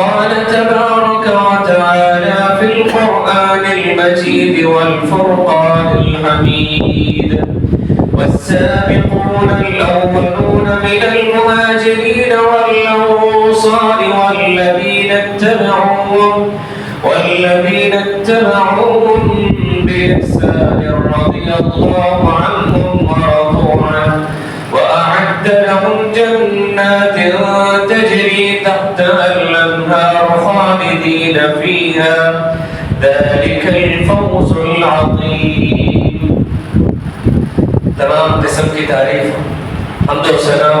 قال تبارك وتعالى في القرآن المجيد والفرقان الحميد والسابقون الأولون من المهاجرين والأنصار والذين اتبعوهم بإحسان رضي الله عنهم ورضوا عنه وأعد لهم جنات تجري تحتها الأنهار خالدين فيها ذلك الفوز العظيم. تمام قسم کی تعریف، حمد و ثنا،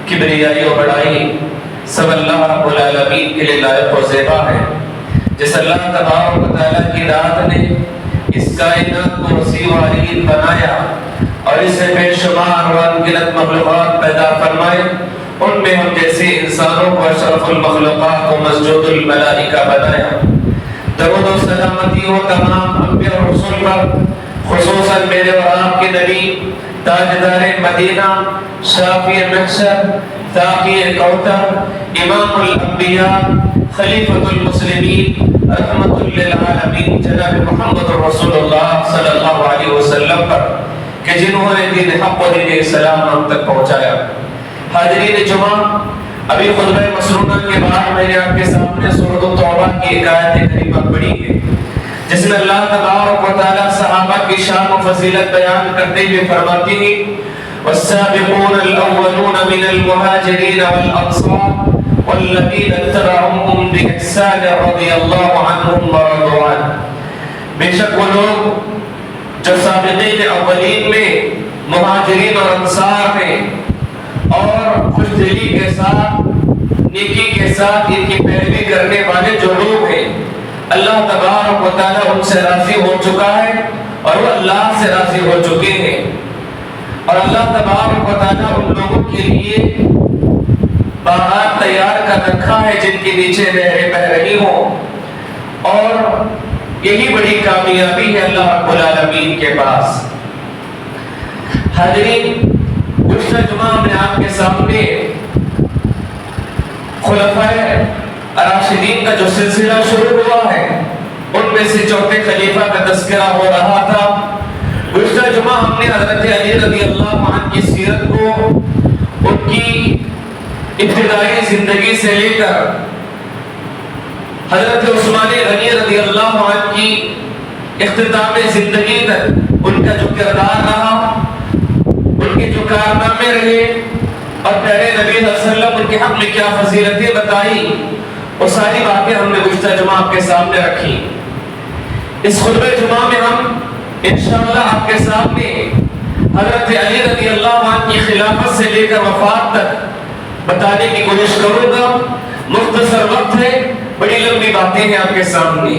کبریائی و بڑائی سب اللہ رب العالمین کے لیے لائق و زیبا ہے. جس اللہ تبارک و تعالیٰ کی ذات نے اس کائنات کو وسیع و عریض بنایا اور اس سے بے شمار و انگنت مخلوقات پیدا فرمائے، ان میں ہم جیسے انسانوں کو اشرف المخلوقات کو مسجود الملائکہ بنایا. درود و سلامتی ہو تمام انبیاء و رسول پر، خصوصاً میرے اور آپ کے نبی تاجدار مدینہ، شافی محشر، ساقی کوثر، امام الانبیاء، خلیفۃ المسلمین، رحمت للعالمین جناب محمد رسول اللہ صلی اللہ علیہ وسلم پر کہ جنہوں نے دین حق و دین اسلام ہم تک پہنچایا. حاضرین جمعہ، ابھی خطبہ مسنونہ کے بعد میں نے آپ کے سامنے سورۃ التوبہ کی ایک آیت کریمہ پڑھی ہے جس میں اللہ تبارک و تعالیٰ صحابہ کی شان و فضیلت بیان کرتے ہوئے فرماتے ہیں والسابقون الاولون من المهاجرین والانصار والذین اتبعوهم بإحسان رضی اللہ عنہم ورضوا عنہ. بے شک وہ لوگ جو سابقین اولین میں، مہاجرین اور انصار میں اور خوش دلی کے ساتھ، نیکی کے ساتھ ان کی پیروی کرنے والے جو لوگ ہیں، اللہ تبارک و تعالیٰ ان سے راضی ہو چکا ہے اور وہ اللہ سے راضی ہو چکے ہیں. اور اللہ تبارک و تعالیٰ ان لوگوں کے لیے باغات تیار کر رکھا ہے جن کے نیچے نہریں بہہ رہی ہوں، اور یہی بڑی کامیابی ہے اللہ رب العالمین کے پاس. حاضرین، گزشتہ جمعہ میں آپ کے سامنے خلفائے راشدین کا جو سلسلہ شروع ہوا ہے ان میں سے چوتھے خلیفہ کا تذکرہ ہو رہا تھا. گزشتہ جمعہ ہم نے حضرت علی رضی اللہ عنہ کی سیرت کو ان کی ابتدائی زندگی سے لے کر حضرت عثمان غنی رضی اللہ عنہ کی اختتام زندگی تک ان کا جو کردار رہا، ان کے جو کارنامے رہے اور پیارے نبی صلی اللہ علیہ وسلم ان کے حق میں کیا فضیلتیں بتائی، وہ ساری باتیں ہم نے گزشتہ جمعہ آپ کے سامنے رکھی. اس خطبہ جمعہ میں ہم انشاءاللہ آپ کے سامنے حضرت علی رضی اللہ عنہ کی خلافت سے لے کر وفات تک بتانے کی کوشش کروں گا. مختصر وقت ہے، بڑی لمبی باتیں ہیں آپ کے سامنے.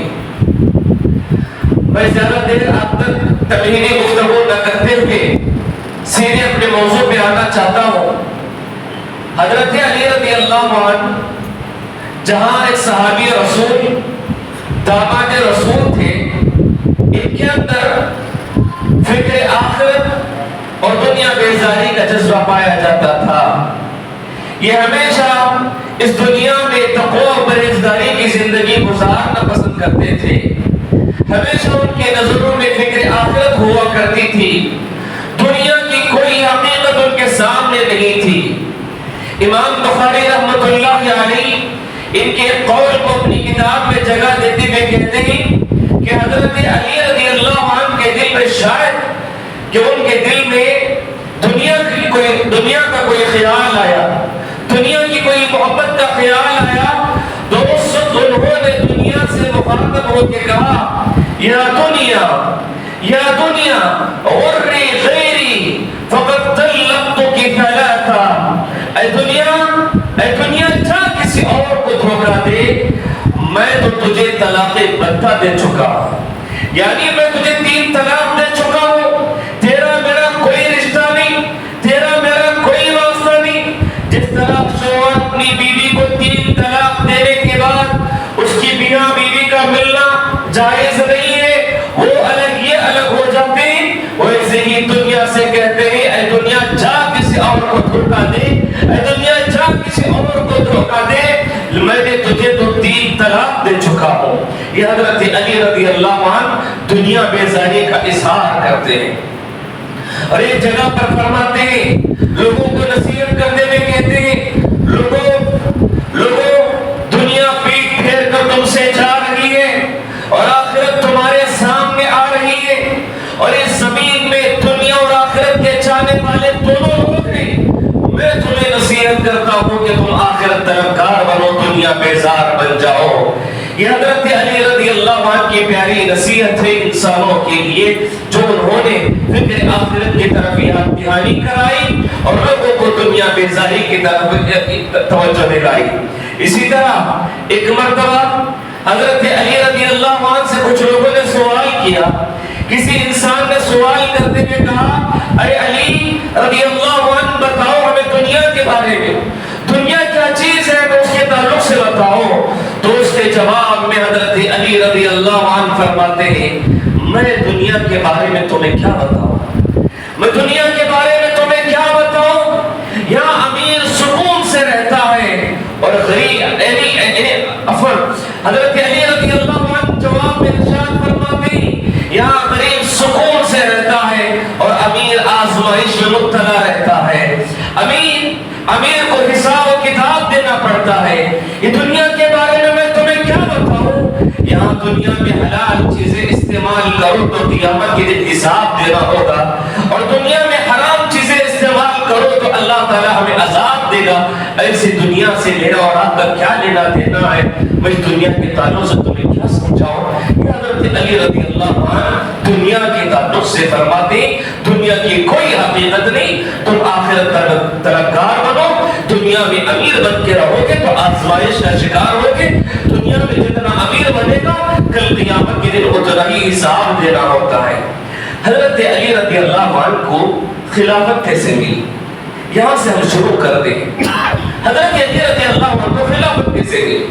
میں زیادہ دیر آپ تک تمہیدی گفتگو نہ کرتے ہوئے سیدھے اپنے موضوع پہ آنا چاہتا ہوں. حضرت علی رضی اللہ عنہ جہاں ایک صحابی رسول، داماد رسول تھے، ان کے اندر فکر آخرت اور دنیا بیزاری کا جذبہ پایا جاتا تھا. یہ ہمیشہ اس دنیا میں تقوی اور پرہیزگاری کی زندگی گزارنا پسند کرتے تھے. ہمیشہ ان کے نظروں میں فکر آخرت ہوا کرتی تھی، دنیا کی کوئی حقیقت ان کے سامنے نہیں تھی. امام بخاری رحمۃ اللہ علیہ ان کے قول کو اپنی کتاب میں جگہ دیتے ہوئے کہتے ہیں کہ حضرت علی رضی اللہ عنہ کے دل میں شاید کہ ان کے دل میں دنیا کا کوئی خیال آیا، دنیا کی کوئی محبت کا خیال آیا، تو اس وقت انہوں نے دنیا سے مخاطب ہو کے کہا یا دنیا غری غیری فقد طلقتک ثلاثا. اے دنیا جا کسی اور کو دھوکہ دے، میں تو تجھے طلاق بتہ دے چکا. یعنی میں تجھے 3 طلاق دے چکا ہوں، تیرا میرا کوئی رشتہ نہیں، تیرا میرا کوئی واسطہ نہیں. جس طرح شوہر اپنی بیوی کو 3 طلاق دینے کے بعد اس کی بیوی کا ملنا جائز نہیں ہے، وہ الگ یہ الگ ہو جاتے ہیں، ویسے ہی دنیا سے کہتے ہیں اے دنیا جا کسی اور کو دھوکہ دے، اے دنیا جا کسی اور کو دھوکہ دے. میں نے تجھے تو طلاق دے چکا ہوں. یہ حضرت علی رضی اللہ عنہ دنیا بیزاری کا اظہار کرتے ہیں اور ایک جگہ پر فرماتے ہیں, لوگوں کو نصیحت کرتے ہوئے کہتے ہیں, لوگوں دنیا پیٹ پھیر کر تم سے جا رہی ہے اور آخرت تمہارے سامنے آ رہی ہے, اور اس زمین میں دنیا اور آخرت کے چاہنے والے دونوں لوگ ہیں. میں تمہیں نصیحت کرتا ہوں کہ تم آخرت طلبگار بنو, دنیا بیزار بن جاؤ. یہ حضرت علی رضی اللہ عنہ کی پیاری نصیحت ہے انسانوں کے لیے, جو انہوں نے فکر آخرت کی طرف یاد دہانی کرائی اور لوگوں کو دنیا بیزاری کی طرف توجہ دلائی. اسی طرح ایک مرتبہ حضرت علی رضی اللہ عنہ سے کچھ لوگوں نے سوال کیا. کسی انسان نے سوال کرتے ہوئے کہا, اے علی رضی اللہ عنہ بتاؤ ہمیں دنیا کے بارے میں, دنیا کیا چیز ہے, تو اس کے تعلق سے بتاؤ. تو اس کے جواب میں حضرت علی رضی اللہ عنہ فرماتے ہیں, میں دنیا کے بارے میں تمہیں کیا بتاؤں, میں دنیا کے بارے میں تمہیں کیا بتاؤں. یہاں امیر سکون سے رہتا ہے اور غریب حضرت علی رضی اللہ عنہ جواب میں ارشاد فرماتے ہیں, یہاں غریب سکون سے رہتا ہے اور امیر آزمائش میں مبتلا رہتا ہے. امیر کو حساب و کتاب دینا پڑتا ہے. یہ دنیا کے بارے میں تمہیں کیا بتاؤں, یہاں دنیا میں حلال چیزیں استعمال کرو تو قیامت کے دن حساب دینا ہوگا, اور دنیا میں حرام چیزیں استعمال کرو تو اللہ تعالیٰ ہمیں عذاب دے گا. ایسی دنیا سے میرا اور آپ کا کیا لینا دینا ہے, میں اس دنیا کے تعلق سے تمہیں کیا سمجھاؤں. یہ حضرت علی رضی اللہ عنہ دنیا کے تعلق سے فرماتے, دنیا کی کوئی حقیقت نہیں, تم آخرت طلبگار بنو, دنیا میں امیر بن کے رہو گے تو آزمائش کا شکار ہوگے. دنیا میں جتنا امیر بنے گا کل قیامت کے دن اتنا ہی حساب دینا ہوتا ہے. حضرت علی رضی اللہ عنہ کو خلافت کیسے ملی, یہاں سے ہم شروع کر دیں. حضرت علی رضی اللہ عنہ کو خلافت کیسے ملی.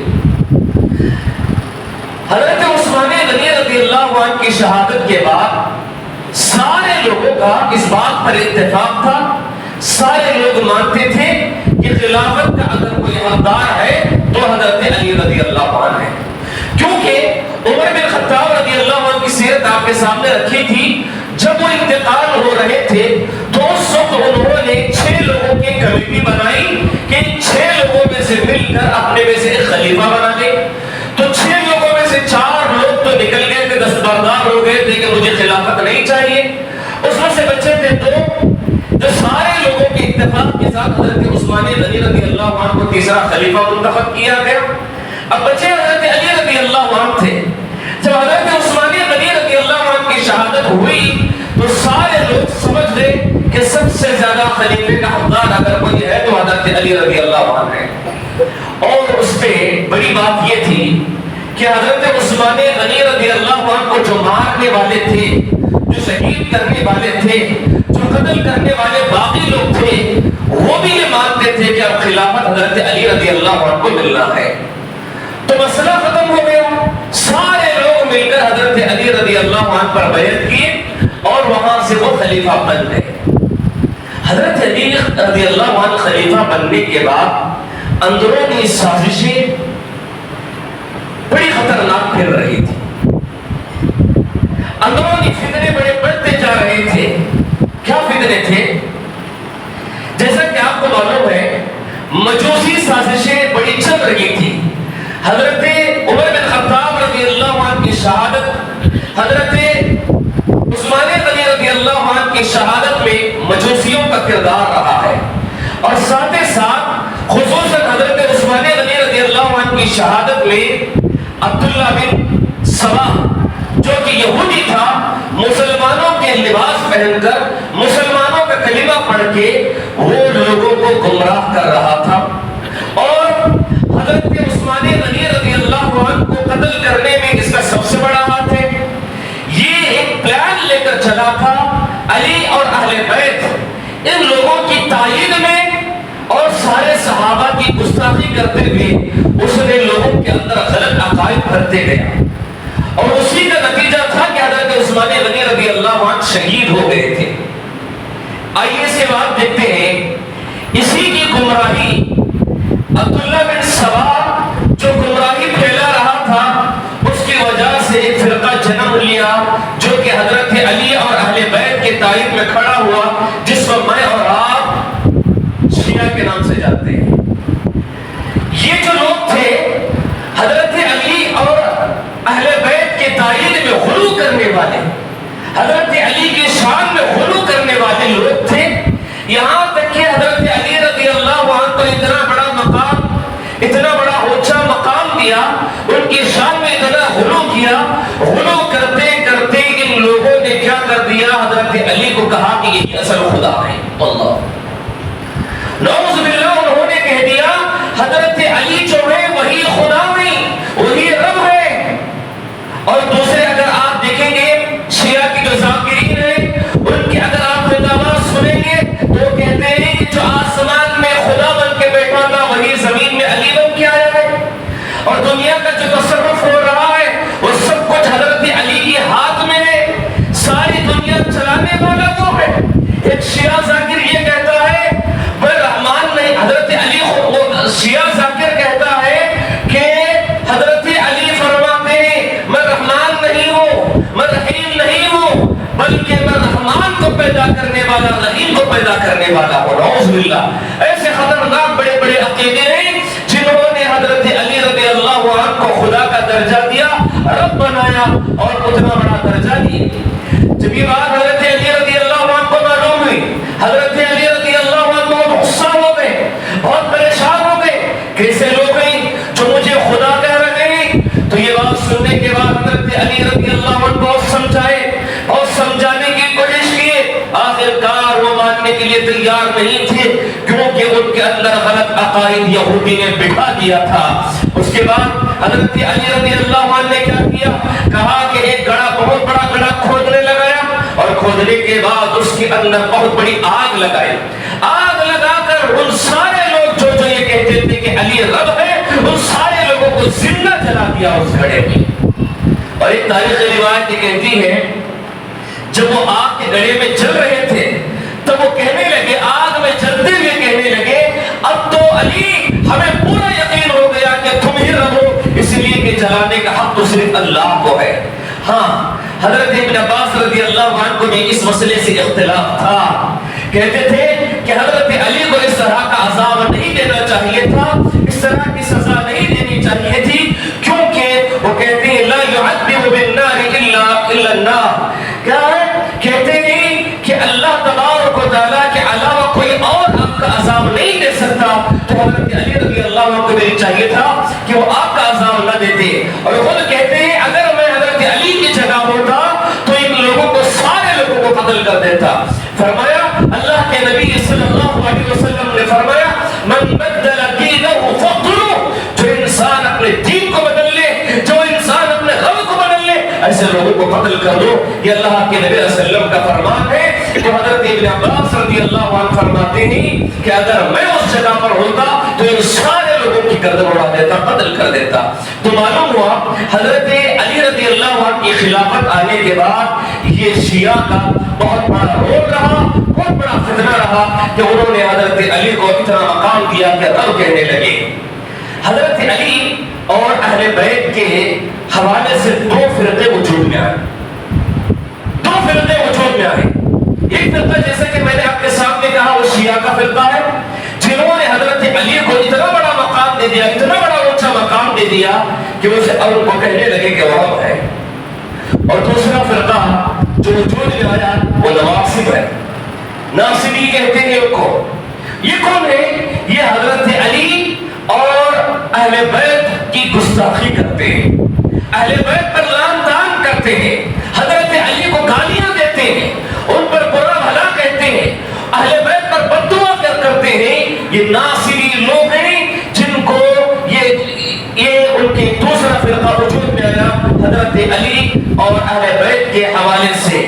حضرت عثمان غنی رضی اللہ عنہ کی شہادت کے بعد سارے لوگوں کا اس بات پر اتفاق تھا, سارے لوگ مانتے تھے کہ خلافت کا اگر کوئی حقدار ہے تو حضرت علی رضی اللہ عنہ ہے. کیونکہ عمر بن خطاب رضی اللہ عنہ کی سیرت آپ کے سامنے رکھی تھی. جب وہ انتقال ہو رہے تھے تو اس وقت انہوں نے 6 لوگوں کی کمیٹی بنائی کہ 6 لوگوں میں سے مل کر اپنے میں سے ایک خلیفہ بنا لے. تو 6 لوگوں میں سے 4 لوگ تو نکل گئے تھے, دستبردار ہو گئے تھے کہ مجھے خلافت نہیں چاہیے. اس میں سے بچے تھے 2, جو سارے لوگوں کے اتفاق کے ساتھ حضرت عثمان غنی رضی اللہ عنہ کو تیسرا خلیفہ منتخب کیا گیا. اب بچے حضرت علی رضی اللہ عنہ تھے. جب حضرت عثمان غنی رضی اللہ عنہ کی شہادت ہوئی تو سارے لوگ سمجھ گئے کہ سب سے زیادہ خلیفے کا حقدار اگر کوئی ہے تو حضرت علی رضی اللہ عنہ ہے. اور اس پہ بڑی بات یہ تھی کہ حضرت عثمان غنی رضی اللہ عنہ کو جو مارنے والے تھے, جو شہید کرنے والے تھے, جو قتل کرنے والے باقی لوگ تھے, وہ بھی یہ مانتے تھے کہ اب خلافت حضرت علی رضی اللہ عنہ کو ملنا ہے. تو مسئلہ ختم ہو گیا. سارے لوگ مل کر حضرت علی رضی اللہ عنہ پر بیعت کیے اور وہاں سے وہ خلیفہ بن گئے. حضرت علی رضی اللہ عنہ خلیفہ بننے کے بعد اندرونی سازشیں بڑی خطرناک پھر رہی تھی. اندرونی فتنے بڑے بڑھتے جا رہے تھے. کیا فتنے تھے؟ جیسا کہ آپ کو معلوم ہے مجوسی سازشیں بڑی چل رہی تھی. حضرت عمر بن خطاب رضی اللہ عنہ کی شہادت, حضرت عثمان غنی رضی اللہ عنہ کی شہادت میں مجوسیوں کا کردار رہا ہے, اور ساتھ ہی ساتھ خصوصاً حضرت عثمان غنی رضی اللہ عنہ کی شہادت میں عبداللہ بن سبا جو کہ یہودی تھا, مسلمانوں کے لباس پہن کر مسلمانوں کا کلمہ پڑھ کے وہ لوگوں کو گمراہ کر رہا تھا. اور حضرت عثمان غنی رضی اللہ عنہ کو قتل کرنے میں اس کا سب سے بڑا ہاتھ ہے. یہ ایک پلان لے کر چلا تھا علی اور اہل بیت ان لوگوں کی تائید میں, اور سارے صحابہ کی گستاخی کرتے ہوئے اس نے لوگوں کے اندر غلط عقائد بھرتے گیا, اور اسی کا نتیجہ تھا کہ حضرت عثمان غنی رضی اللہ عنہ شہید ہو گئے تھے. آئیے اس کے بعد دیکھتے ہیں اسی کی گمراہی عبداللہ بن سبا جو گمراہی پھیلا رہا سائڈ میں کھڑا ہوا جس کو میں اور آپ شیعہ کے نام سے جانتے ہیں. یہ جو لوگ تھے حضرت علی اور اہل بیت کے تعین میں غلو کرنے والے, حضرت علی کی شان میں غلو کرنے والے لوگ تھے. یہاں تک کہ حضرت علی رضی اللہ عنہ کو اتنا بڑا مقام, اتنا بڑا اونچا مقام دیا, ان کی شان میں اتنا غلو کیا. غلو کرتے کرتے ان لوگوں نے کیا کر دیا, حضرت علی کو کہا کہ یہی اصل خدا ہے. اللہ نعوذ باللہ, انہوں نے کہہ دیا حضرت علی جو ہے وہی خدا نہیں, وہی رب ہے. اور دوسرے اگر آپ دیکھیں گے شیعہ کی جو ذاکرین ہیں, ان کے اگر آپ خطابات سنیں گے تو کہتے ہیں کہ جو آسمان میں خدا بن کے بیٹھا تھا وہی زمین میں علی بن کے آیا ہے. اور دنیا کا جو تصرف ہو رہا ہے وہ سب کچھ حضرت علی کے ہاتھ میں ہے. ساری دنیا چلانے والا وہ ہے. ایک شیعہ ذاکر یہ کہتا ہے میں رحمان نہیں, حضرت علی شیعہ ذاکر کہتا ہے کہ حضرت علی فرماتے ہیں میں رحمان نہیں ہوں, میں رحیم نہیں ہوں, بلکہ میں رحمان کو پیدا کرنے والا, رحیم کو پیدا کرنے والا ہوں. نعوذ باللہ. ایسے خطرناک بڑے بڑے عقیدے ہیں جنہوں نے حضرت علی رضی اللہ عنہ کو خدا کا درجہ دیا, رب بنایا اور اتنا بڑا درجہ دیا. جب یہ بات حضرت علی رضی اللہ عنہ کو معلوم ہوئی, حضرت علی رضی اللہ عنہ بہت غصہ ہو گئے, بہت پریشان ہو گئے. کیسے لوگ ہیں جو مجھے خدا کہہ رہے ہیں؟ تو یہ بات سننے کے بعد حضرت علی رضی اللہ عنہ بہت سمجھائے اور سمجھانے کی کوشش کیے. آخرکار وہ ماننے کے لیے تیار نہیں تھے کیونکہ ان کے اندر غلط عقائد یہودی نے بٹھا دیا تھا. اس کے بعد حضرت علی رضی اللہ عنہ نے کیا کیا, کہا کہ ایک گڑھا, بہت بڑا گڑھا کھودنے لگایا اور کھودنے کے بعد اس کے اندر بہت بڑی آگ لگائی. آگ لگا کر ان سارے لوگ جو یہ کہتے تھے کہ علی رب ہے, ان سارے لوگوں کو زندہ جلا دیا اس گڑھے میں. اور ایک تاریخ روایت یہ کہتی ہے جب وہ آگ کے گڑھے میں جل رہے تھے تب وہ کہنے لگے, آگ میں جلتے ہوئے کہنے لگے اب تو علی ہمیں پورا یقین ہو گیا کہ تم ہی رب ہو, اس لیے کہ جلانے کا حق تو صرف اللہ کو ہے. ہاں حضرت ابن عباس رضی اللہ عنہ کو بھی اس مسئلے سے اختلاف تھا. کہتے تھے کہ حضرت علی کو اس طرح کا عذاب نہیں دینا چاہیے تھا, اس طرح کی سزا نہیں دینی چاہیے تھی, کیونکہ وہ کہتے ہیں لا يعذب بالنار الا النار. کیا ہے؟ کہتے ہیں کہ اللہ تبارک و تعالیٰ کے علاوہ کوئی اور آپ کا عذاب نہیں دے سکتا. تو حضرت علی رضی اللہ عنہ کو بھی چاہیے تھا کہ وہ آپ کا عذاب نہ دیتے. اور خود کہتے ہیں اگر میں حضرت علی کی جگہ ہوتا تو ان لوگوں کو, سارے لوگوں کو قتل کر دیتا. فرمایا اللہ کے نبی صلی اللہ علیہ وسلم نے فرمایا من بدل دینہ فاقتلوہ, جو انسان اپنے دین کو بدل لے, جو انسان اپنے رب کو بدل لے, ایسے لوگوں کو قتل کر دو. یہ اللہ کے نبی صلی اللہ علیہ وسلم کا فرمان ہے. تو حضرت ابن عباس رضی اللہ عنہ فرماتے ہیں کہ اگر میں اس جگہ پر ہوتا تو ان سارے لوگوں کی گردن اڑا دیتا, قتل کر دیتا. تو معلوم ہوا حضرت علی رضی اللہ عنہ کی خلافت آنے کے بعد یہ شیعہ کا بہت بڑا رول رہا, بہت بڑا فتنہ رہا کہ انہوں نے حضرت علی کو اتنا مقام دیا کہ رب کہنے لگے. حضرت علی اور اہل بیت کے حوالے سے دو فرقے وجود میں آئے, دو فرقے وجود میں آئے. ایک فرقہ جیسے کہ میں نے آپ کے سامنے کہا وہ شیعہ کا فرقہ ہے جنہوں نے حضرت علی کو اتنا بڑا مقام دے دیا, اتنا بڑا اونچا مقام دے دیا کہ وہ ان کو کہنے لگے کہ وہ رب ہے. اور دوسرا فرقہ جو وجود میں آیا وہ نواصب ہے. ناصبی کہتے ہیں ان کو. یہ کون ہے؟ یہ حضرت علی اور اہل بیت کی گستاخی کرتے ہیں, اہل بیت پر لعن طعن کرتے ہیں, حضرت علی کو گالیاں دیتے ہیں, ان پر برا بھلا کہتے ہیں, اہل بیت پر بد دعا کرتے ہیں. یہ ناصبی لوگ ہیں جن کو یہ ان کے دوسرا فرقہ وجود میں آیا حضرت علی اور اہل بیت کے حوالے سے.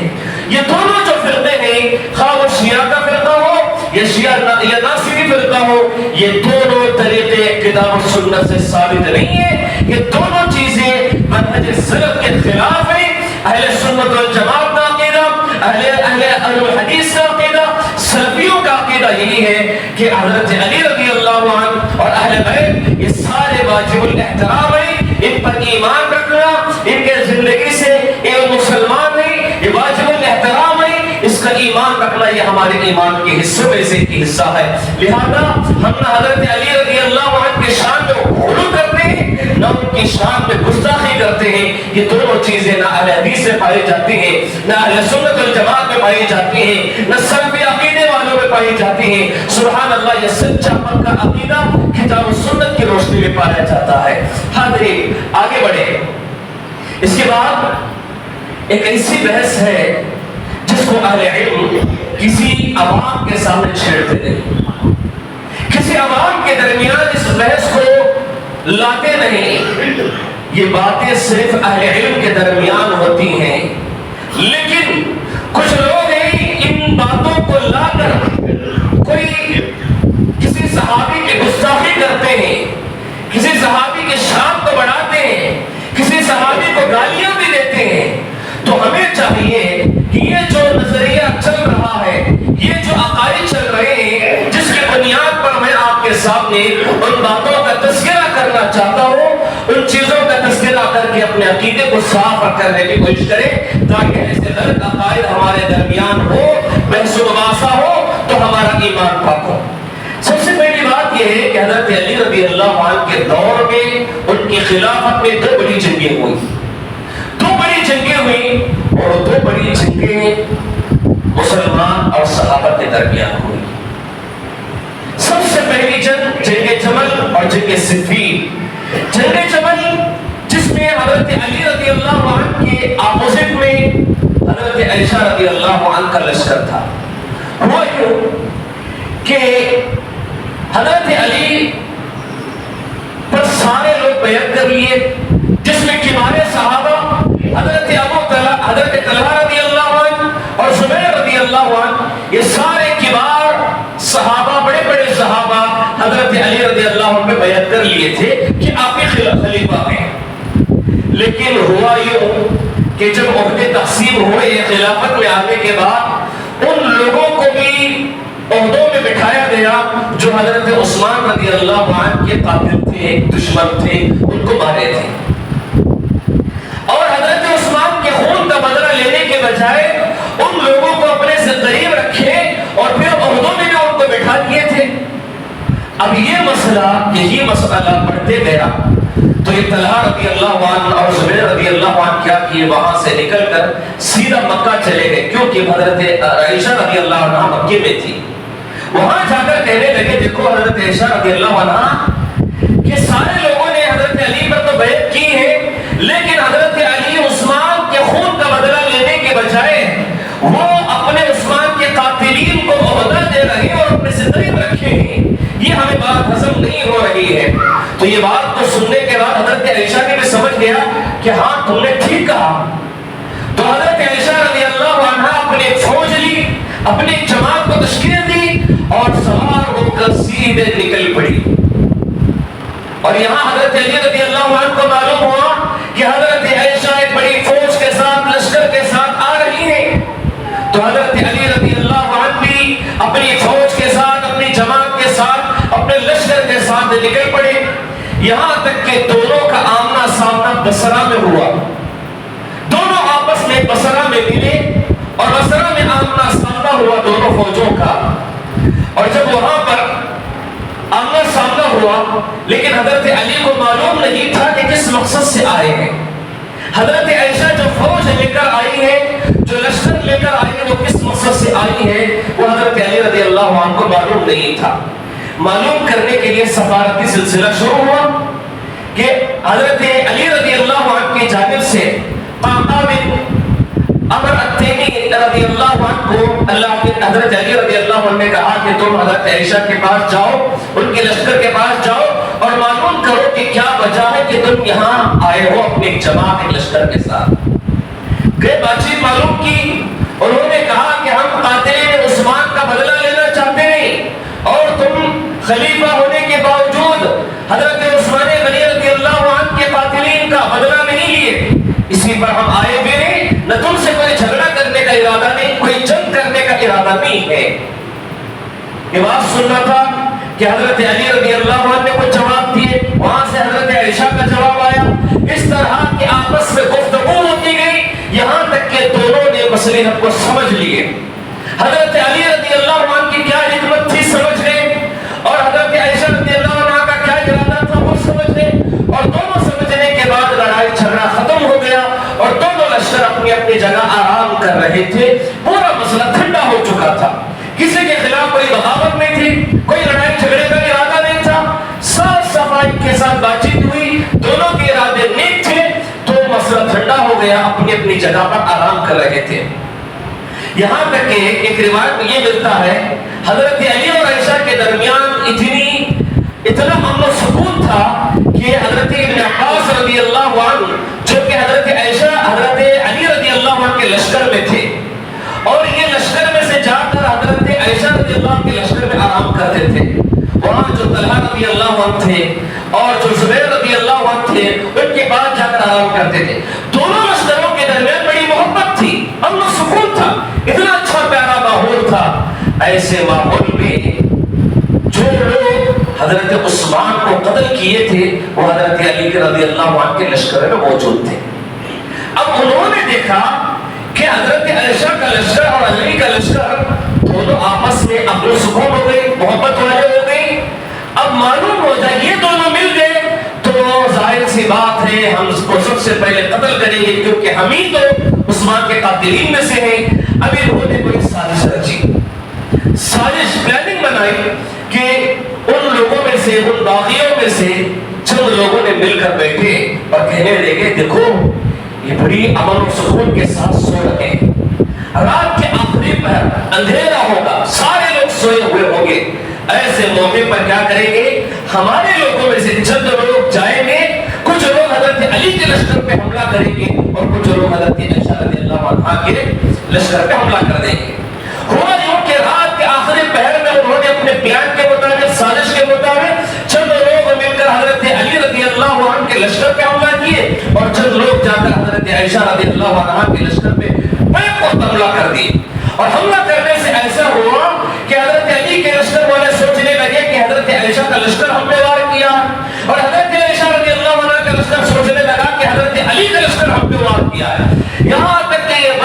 یہ دونوں جو فرقے ہیں, خواہ وہ شیعہ کا فرقہ ہو یا ناصبی فرقہ ہو, یہ دونوں طریقے کتاب و سنت سے ثابت نہیں ہے. یہ دونوں چیزیں منہج سلف کے خلاف ہیں. اہل سنت والجماعت کا عقیدہ, اہل الحدیث کا عقیدہ, سلفیوں کا عقیدہ یہی ہے کہ حضرت علی رضی اللہ عنہ اور اہل بیت یہ سارے واجب الاحترام ہیں, ان پر ایمان رکھنا, ان کے زندگی سے یہ مسلمان ہیں, یہ واجب الاحترام ہے, اس کا ایمان یہ ہمارے ایمان کے حصوں میں سے ایک حصہ ہے. لہذا ہم نہ حضرت علی رضی اللہ عنہ کے شان میں غلو کرتے ہیں نہ ان کی شان میں گستاخی کرتے ہیں. یہ دونوں چیزیں نہ اہل حدیث میں پائی جاتی ہیں, نہ اہل سنت والجماعت میں پائی جاتی ہیں, نہ سلف عقیدے والوں میں پائی جاتی ہیں. سبحان اللہ, یہ سچا پکا عقیدہ کتاب و سنت کی روشنی میں پایا جاتا ہے. حاضرین آگے بڑھے. اس کے بعد ایک ایسی بحث ہے جس کو اہل علم کسی عوام کے سامنے چھیڑتے نہیں, کسی عوام کے درمیان اس بحث کو لاتے نہیں. یہ باتیں صرف اہل علم کے درمیان ہوتی ہیں, لیکن کچھ لوگ ہیں ان باتوں کو لا کر کوئی کسی صحابی کی گستاخی کرتے ہیں, کسی صحابی کی شان کو بڑھاتے ہیں, کسی صحابی کو گالیاں بھی دیتے ہیں. تو ہمیں چاہیے کہ یہ جو نظریہ چل رہا ہے, یہ جو عقائد چل رہے ہیں, جس کی بنیاد پر میں آپ کے سامنے ان باتوں کا تذکرہ کرنا چاہتا ہوں, ان چیزوں کا تذکرہ کر کے اپنے عقیدے کو صاف کرنے کی کوشش کریں تاکہ ایسے غلط عقائد ہمارے درمیان ہو, بحث و مباحثہ ہو تو ہمارا ایمان پاک ہو. سب سے پہلی بات یہ ہے کہ حضرت علی رضی اللہ عنہ کے دور میں ان کی خلافت میں دو بڑی جنگیں ہوئی. دو بڑی جنگیں ہوئی اور دو بڑی جنگیں مسلمان اور صحابہ کے درمیان ہوئی. سب سے پہلی جنگ جنگ جمل اور جنگ صفین. جنگ جمل جس میں حضرت علی رضی اللہ عنہ کے اپوزٹ میں حضرت عائشہ رضی اللہ عنہ کا لشکر تھا. ہوا یوں کہ حضرت علی پر سارے لوگ بیعت کر لیے, جس میں کبار صحابہ حضرت حضرت طلحہ رضی اللہ عنہ اور زبیر رضی اللہ عنہ, یہ سارے کبار صحابہ, بڑے بڑے صحابہ حضرت علی رضی اللہ عنہ میں بیعت کر لیے تھے کہ آپ کے خلیفہ ہیں. لیکن ہوا یوں کہ جب عہدے تقسیم ہوئے خلافت میں آنے کے بعد ان لوگوں کو بھی عہدوں میں بٹھایا گیا جو حضرت عثمان رضی اللہ عنہ کے قاتل تھے, دشمن تھے, ان کو مارے تھے. اور حضرت عثمان کے خون کا بدلہ لینے کے بجائے ان لوگوں کو اپنے سے قریب رکھے اور پھر عہدوں میں بھی ان کو بٹھا دیے تھے. اب یہی مسئلہ بڑھتے گیا تو یہ طلحہ رضی اللہ عنہ اور زبیر رضی اللہ عنہ کیا کیے, وہاں سے نکل کر سیدھا مکہ چلے گئے, کیونکہ حضرت عائشہ رضی اللہ عنہ مکے میں تھی. وہاں جا کر کہنے لگے دیکھو حضرت عائشہ رضی اللہ عنہ کہ سارے لوگوں نے حضرت علی پر تو بیعت کی ہے, لیکن حضرت علی عثمان کے خون کا بدلہ لینے کے بجائے وہ اپنے عثمان کے قاتلین کو عہدہ دے رہے ہیں اور اپنے سے قریب رکھے ہیں. یہ ہمیں بات ہضم نہیں ہو رہی ہے. تو یہ بات کو سننے کے بعد حضرت عائشہ نے بھی سمجھ گیا کہ ہاں تم نے ٹھیک کہا. تو حضرت عائشہ رضی اللہ عنہ اپنے فوج لی, اپنی جماعت کو تشکیل دی اور سوار ہو کر سیدھے نکل پڑی. اور یہاں حضرت علی رضی اللہ عنہ کو معلوم ہوا کہ حضرت عائشہ ایک بڑی فوج کے ساتھ, لشکر کے ساتھ آ رہی ہے. تو حضرت علی رضی اللہ عنہ بھی اپنی فوج کے ساتھ, اپنی جماعت کے ساتھ, اپنے لشکر کے ساتھ نکل پڑے. یہاں تک کہ دونوں کا آمنا سامنا بصرہ میں ہوا. دونوں آپس میں بصرہ میں ملے اور بصرہ میں آمنا سامنا ہوا دونوں فوجوں کا. اور جب وہاں پر آمنا سامنا ہوا, لیکن حضرت علی کو معلوم نہیں تھا کہ کس مقصد سے آئے ہیں. حضرت عائشہ جو فوج لے کر آئی ہے, جو لشکر لے کر آئی ہے, وہ کس مقصد سے آئی ہے وہ حضرت علی رضی اللہ عنہ کو معلوم نہیں تھا. معلوم کرنے کے لیے سفارتی سلسلہ شروع ہوا کہ حضرت علی رضی اللہ عنہ کی جانب سے قعقاع بن عمرو التیمی رضی اللہ عنہ کو اللہ کے حضرت علی رضی اللہ عنہ نے کہا کہ تم حضرت عائشہ کے پاس جاؤ, ان کے لشکر کے پاس جاؤ اور معلوم کرو کہ کیا وجہ ہے کہ تم یہاں آئے ہو اپنے جماعت کے لشکر کے ساتھ. گئے, بات چیت معلوم کی, انہوں نے کہا کہ ہم قاتل عثمان کا بدلہ لینا چاہتے ہیں اور تم خلیفہ ہونے کے باوجود حضرت عثمان غنی رضی اللہ عنہ کے قاتلین کا بدلہ نہیں لیے. اسی پر ہم آئے ہوئے ہیں, نہ تم سے کوئی جھگڑا کرنے کا ارادہ نہیں, کوئی جنگ کرنے کا ارادہ نہیں ہے. یہ بات سننا تھا کہ حضرت علی رضی اللہ عنہ نے کچھ جواب دیے, وہاں سے حضرت عائشہ کا جواب آیا. اس طرح کی آپس میں گفتگو ہوتی گئی, یہاں تک کہ دونوں نے مصلحت کو سمجھ لیے. حضرت علی اپنی اپنی جگہ پر آرام کر رہے تھے. یہاں تک کہ ایک روایت میں یہ ملتا ہے حضرت علی اور عائشہ کے درمیان اتنا امن و سکون تھا کہ حضرت ابن عباس رضی اللہ عنہ جو کہ حضرت عائشہ حضرت علی رضی اللہ عنہ کے لشکر میں تھے اور یہ لشکر میں سے جا کر حضرت عائشہ رضی اللہ عنہ کے لشکر میں آرام کرتے تھے. وہاں جو طلحہ رضی اللہ عنہ تھے اور جو زبیر رضی اللہ عنہ تھے ان کے بعد جا کر آرام کرتے تھے. دونوں لشکروں کے درمیان بڑی محبت تھی, امن و سکون تھا, اتنا اچھا پیارا ماحول تھا. ایسے ماحول میں جو لوگ حضرت عثمان کو قتل کیے تھے وہ حضرت علی رضی اللہ عنہ کے لشکر میں موجود تھے. اب انہوں نے دیکھا کہ حضرت عائشہ کا لشکر اور علی کا لشکر دونوں آپس میں امن و سکون ہو گئی, محبت والے ہو گئی. اب معلوم ہو جائے یہ دونوں مل گئے تو ظاہر سی بات ہے ہم اس کو سب سے پہلے قتل کریں گے کیونکہ ہم ہی تو عثمان کے قاتلین میں سے ہیں. ابھی انہوں نے کوئی سازش رچی, سازش پلاننگ بنائی کہ ان لوگوں میں سے ان باغیوں میں سے چند لوگوں نے مل کر بیٹھے اور کہنے لگے دیکھو یہ بڑی امن و سکون کے ساتھ سو رہے ہیں, رات کے آخری پہر اندھیرا ہوگا, سارے لوگ سوئے ہوئے ہوں گے. ایسے موقع پر کیا کریں گے, ہمارے لوگوں میں سے چند لوگ جائیں گے, کچھ لوگ حضرت علی کے لشکر پہ حملہ کریں گے اور کچھ لوگ حضرت عائشہ رضی اللہ عنہا کے لشکر پہ حملہ کر دیں گے. ہوا یوں کہ رات کے آخری پہر میں انہوں نے اپنے پلان کے مطابق, سازش کے مطابق چند لوگ مل کر حضرت علی رضی اللہ عنہ کے لشکر پہ حملہ کیے اور چند لوگ جا کر حضرت عائشہ رضی اللہ عنہا کے لشکر پہ بیک وقت حملہ کر دیے. اور حملہ کرنے سے ایسا ہوا کہ حضرت علی کے لشکر والے سوچنے لگے کہ حضرت عائشہ کا لشکر ہم نے وار کیا اور حضرت عائشہ رضی اللہ عنہا کا لشکر سوچنے لگا کہ حضرت علی کا لشکر ہم نے وار کیا ہے. یہاں تک کہ یہ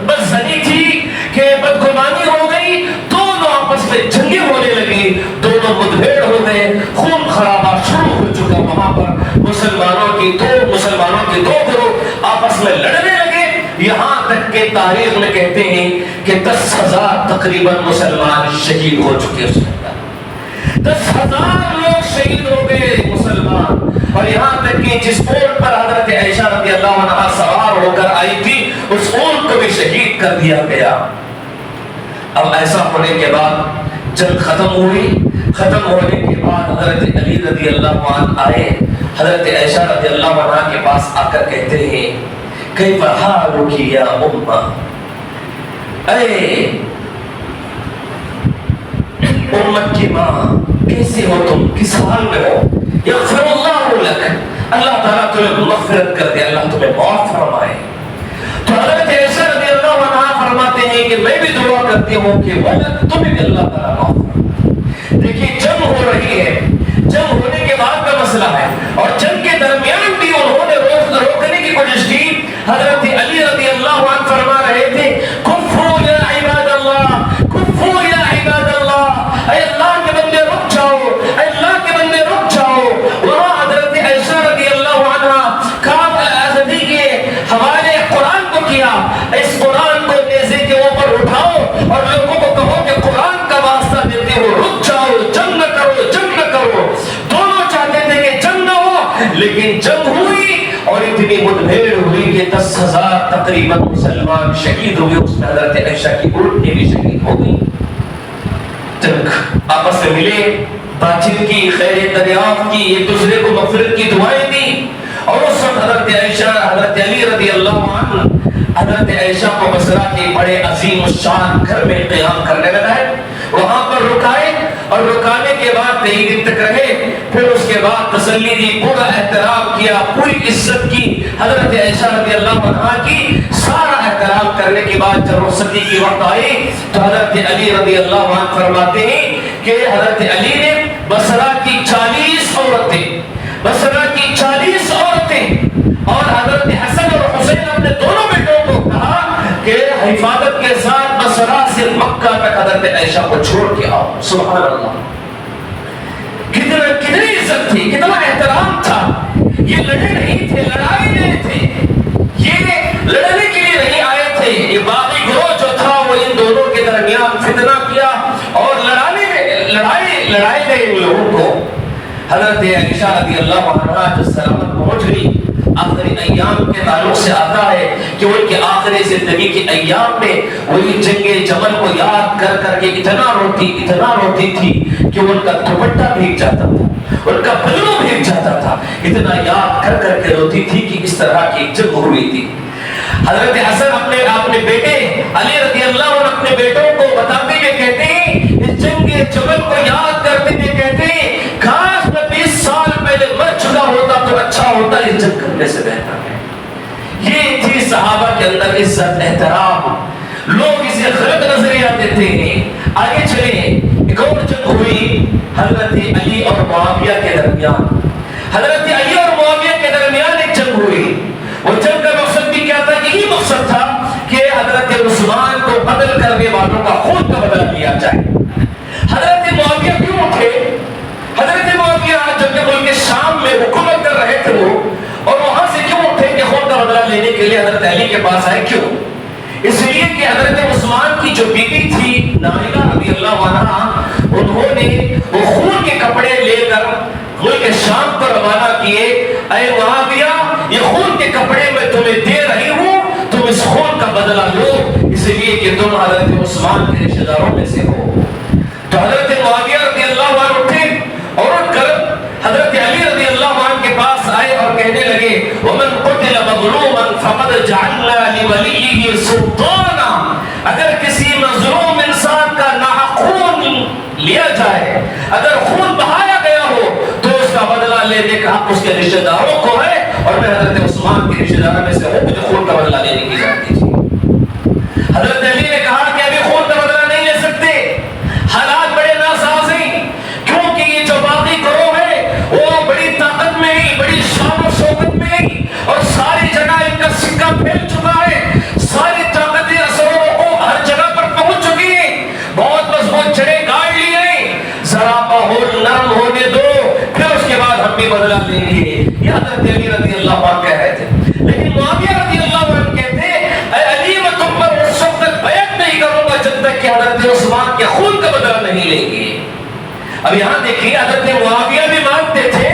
بدزنی تھی کہ بدگمانی ہو گئی, دونوں آپس میں جنگیں ہونے لگی, دونوں مدبھیڑ ہو گئے, خون خرابہ شروع ہو چکا. وہاں پر مسلمانوں کے دو گروہ آپس میں لڑنے لگے. یہاں تک کہ تاریخ میں کہتے ہیں کہ 10,000 تقریباً مسلمان شہید ہو چکے. 10,000 لوگ شہید ہو گئے مسلمان. اور یہاں تک کہ جس اونٹ پر حضرت عائشہ رضی اللہ عنہا سوار ہو کر آئی تھی اس اونٹ کو بھی شہید کر دیا گیا. اب ایسا ہونے کے بعد جنگ ختم ہوئی. ختم ہونے کے بعد حضرت علی رضی اللہ عنہ آئے, حضرت عائشہ رضی اللہ عنہا کے پاس آ کر کہتے ہیں کیف حالک یا امہ, اے امت کی ماں کیسے ہو تم, کس حال میں ہو. یغفر اللہ لک, اللہ تعالیٰ تمہیں مغفرت کر دے, اللہ تمہیں معاف فرمائے. تو حضرت عائشہ رضی اللہ عنہا فرماتے ہیں کہ میں بھی دعا کرتی ہوں کہ تمہیں بھی اللہ تعالیٰ معاف فرمائے. دیکھیے جنگ ہو رہی ہے, جنگ ہونے کے بعد کا مسئلہ ہے اور جنگ کے درمیان بھی انہوں نے روکنے کی کوشش کی. حضرت علی رضی اللہ عنہ فرما رہے تھے کفو یا عباد اللہ, کفو یا عباد اللہ, اے اللہ کے بندے رک جاؤ, اے اللہ کے بندے رک جاؤ. وہاں حضرت عائشہ رضی اللہ عنہ کعب الاسدی کے حوالے قرآن کو کیا, اس قرآن کو نیزے کے اوپر اٹھاؤ اور لوگوں کو کہو کہ قرآن کا واسطہ دیتے ہو, رک جاؤ, جنگ نہ کرو, جنگ نہ کرو. دونوں چاہتے تھے کہ جنگ نہ ہو, لیکن جنگ ہوئی اور اتنی مدبھیڑ ہوئی کہ 10,000 تقریباً مسلمان شہید ہوئے. اس میں حضرت عائشہ کی اولڈ بھی شہید ہو گئی. جنگ آپس میں ملے, بات چیت کی, خیر دریافت کی, ایک دوسرے کو مغفرت کی دعائیں دی. اور اس وقت حضرت عائشہ, حضرت علی رضی اللہ عنہ حضرت عائشہ کو بصرہ کے بڑے عظیم الشان گھر میں قیام کرنے لگا ہے. وہاں پر رکائے اور رکانے کے بعد کئی دن تک رہے. پھر اس کے بعد تسلی دی, پورا احترام کیا, پوری عزت کی حضرت عائشہ رضی اللہ عنہا کی. سارا احترام کرنے کے بعد جب رخصتی کی وقت آئی تو حضرت علی رضی اللہ عنہ فرماتے ہیں کہ حضرت علی نے بصرہ کی 40 عورتیں, بصرہ کی 40 عورتیں اور حضرت حسن اور حسین اپنے دونوں بیٹوں کو کہا کہ حفاظت کے ساتھ بصرہ سے مکہ تک حضرت عائشہ کو چھوڑ کے آؤ. سبحان اللہ, کتنی عزت تھی, کتنا احترام تھا. یہ لڑے نہیں تھے, لڑائے نہیں تھے, یہ لڑنے کے لیے نہیں آئے تھے. یہ باقی گروہ جو تھا وہ ان دونوں کے درمیان فتنہ کیا اور لڑائے گئے ان لوگوں کو. حضرت عائشہ رضی اللہ عنہا جو سلامت پہنچ گئی, آخری ایام کے تعلق سے آتا ہے کہ ان کے آخری زندگی کے ایام میں وہی جنگ جمل کو یاد کر کر کے اتنا روتی تھی کہ ان کا دوپٹہ بھیگ جاتا تھا، ان کا پلو بھیگ جاتا تھا، اتنا یاد کر کر کے روتی تھی کہ اس طرح کی ایک جنگ ہوئی تھی۔ حضرت حسن اپنے بیٹے علی رضی اللہ عنہ اپنے بیٹوں کو بتاتے ہوئے کہتے ہیں، اس جنگ جمل کو یاد کرتے ہوئے کہتے ہیں کاش میں 20 سال پہلے مر چکا ہوتا تو اچھا ہوتا، اس جنگ کرنے سے بہتر ہے۔ یہ تھی صحابہ کے اندر عزت احترام، لوگ اسے غلط نظریہ دیتے ہیں۔ آگے چلیں، ایک اور جنگ ہوئی حضرت علی اور معاویہ کے درمیان۔ حضرت علی اور معاویہ کے درمیان ایک جنگ ہوئی، وہ جنگ کا مقصد بھی کیا تھا؟ یہی مقصد تھا کہ حضرت عثمان کو قتل کرنے والوں کا خون کا بدلہ لیا جائے۔ حضرت معاویہ کیوں اٹھے؟ حضرت معاویہ جب ملک شام میں حکومت کر رہے تھے وہ، اور وہاں سے کیوں اٹھے کہ خون کا بدلہ لینے کے لیے حضرت علی کے پاس آئے؟ کیوں؟ اس لیے کہ حضرت عثمان کی جو بیوی تھی نائلہ رضی اللہ عنہا، انہوں نے وہ خون کے کپڑے لے کر ملک شام کو روانہ کیے۔ اے معاویہ، یہ خون کے کپڑے میں تمہیں دے رہی ہوں، تم اس خون کا بدلہ لو، اس لیے کہ تم حضرت عثمان کے رشتہ داروں میں سے ہو۔ تو حضرت معاویہ رضی اللہ عنہ اٹھے اور اٹھ کر حضرت علی رضی اللہ عنہ کے پاس آئے اور کہنے لگے وَمَنْ قُتِلَ مَظْلُومًا فَقَدْ جَعَلْنَا لِوَلِيِّهِ سُلْطَانًا، اگر کسی مظلوم انسان کا ناحق خون لیا جائے، اگر خون بہایا گیا ہو تو اس کا بدلہ لینے کا حق اس کے رشتہ داروں کو ہے، اور میں حضرت عثمان کے رشتہ داروں میں سے ہوں، مجھے خون کا بدلہ لینے کی اجازت دیجیے۔ حضرت علی نے کہا کہ ابھی خون کا بدلہ نہیں لے سکتے، حالات بڑے ناساز ہیں، کیونکہ یہ جو باقی گروہ ہے وہ بڑی طاقت میں ہی، بڑی شان و شوکت میں ہی، اور ساری جگہ ان کا سکہ پھیل چکا ہے، ساری طاقتیں اثروں کو ہر جگہ پر پہنچ چکی ہیں، بہت مضبوط جڑیں گاڑ لی ہیں، ذرا ماحول نرم ہونے دو، پھر اس کے بعد ہم بھی بدلہ لیں گے۔ یہ حضرت علی رضی اللہ عنہ کہہ رہے تھے، لیکن معاویہ رضی اللہ عنہ کہتے اے علی، میں تم پر اس وقت تک بیعت نہیں کروں گا جب تک کہ حضرت عثمان کے خون کا بدلہ نہیں لیں گے۔ اب یہاں دیکھیے، حضرت معاویہ بھی مانتے تھے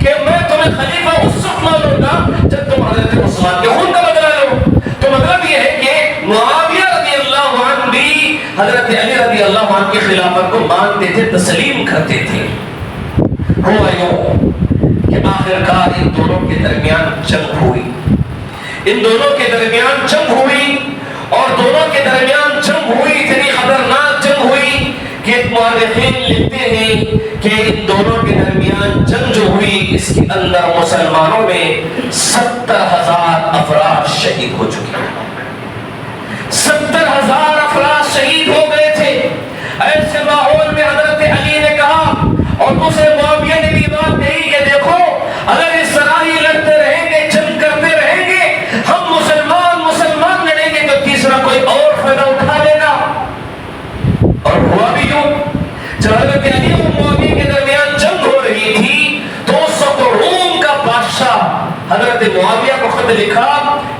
کہ میں تمہیں خلیفہ اس وقت مانوں گا جب تم حضرت عثمان کے خون کا بدلہ لو۔ تو مطلب یہ ہے کہ معاویہ رضی اللہ عنہ بھی حضرت علی رضی اللہ عنہ کی خلافت کو مانتے تھے، تسلیم کرتے تھے۔ ہوا یوں کہ آخرکار ان دونوں کے درمیان جنگ ہوئی، ان دونوں کے درمیان جنگ ہوئی، اور دونوں کے درمیان جنگ ہوئی، اتنی خطرناک جنگ ہوئی کہ مورخین لکھتے ہیں کہ ان دونوں کے درمیان جنگ جو ہوئی اس کے اندر مسلمانوں میں 70,000 افراد شہید ہو چکے ہیں۔ 70,000 افراد شہید ہو گئے تھے۔ ایسے ماحول میں حضرت علی نے کہا، اور دوسرے معاویہ نے بھی بات کہی کہ دیکھو، اگر اس طرح ہی لڑتے رہیں گے، جنگ کرتے رہیں گے، ہم مسلمان لڑیں گے تو تیسرا کوئی اور فائدہ اٹھا لے گا۔ اور ہوا بھی یوں، جب حضرت علی اور معاویہ کے درمیان جنگ ہو رہی تھی تو اس وقت روم کا بادشاہ حضرت معاویہ کو خط لکھا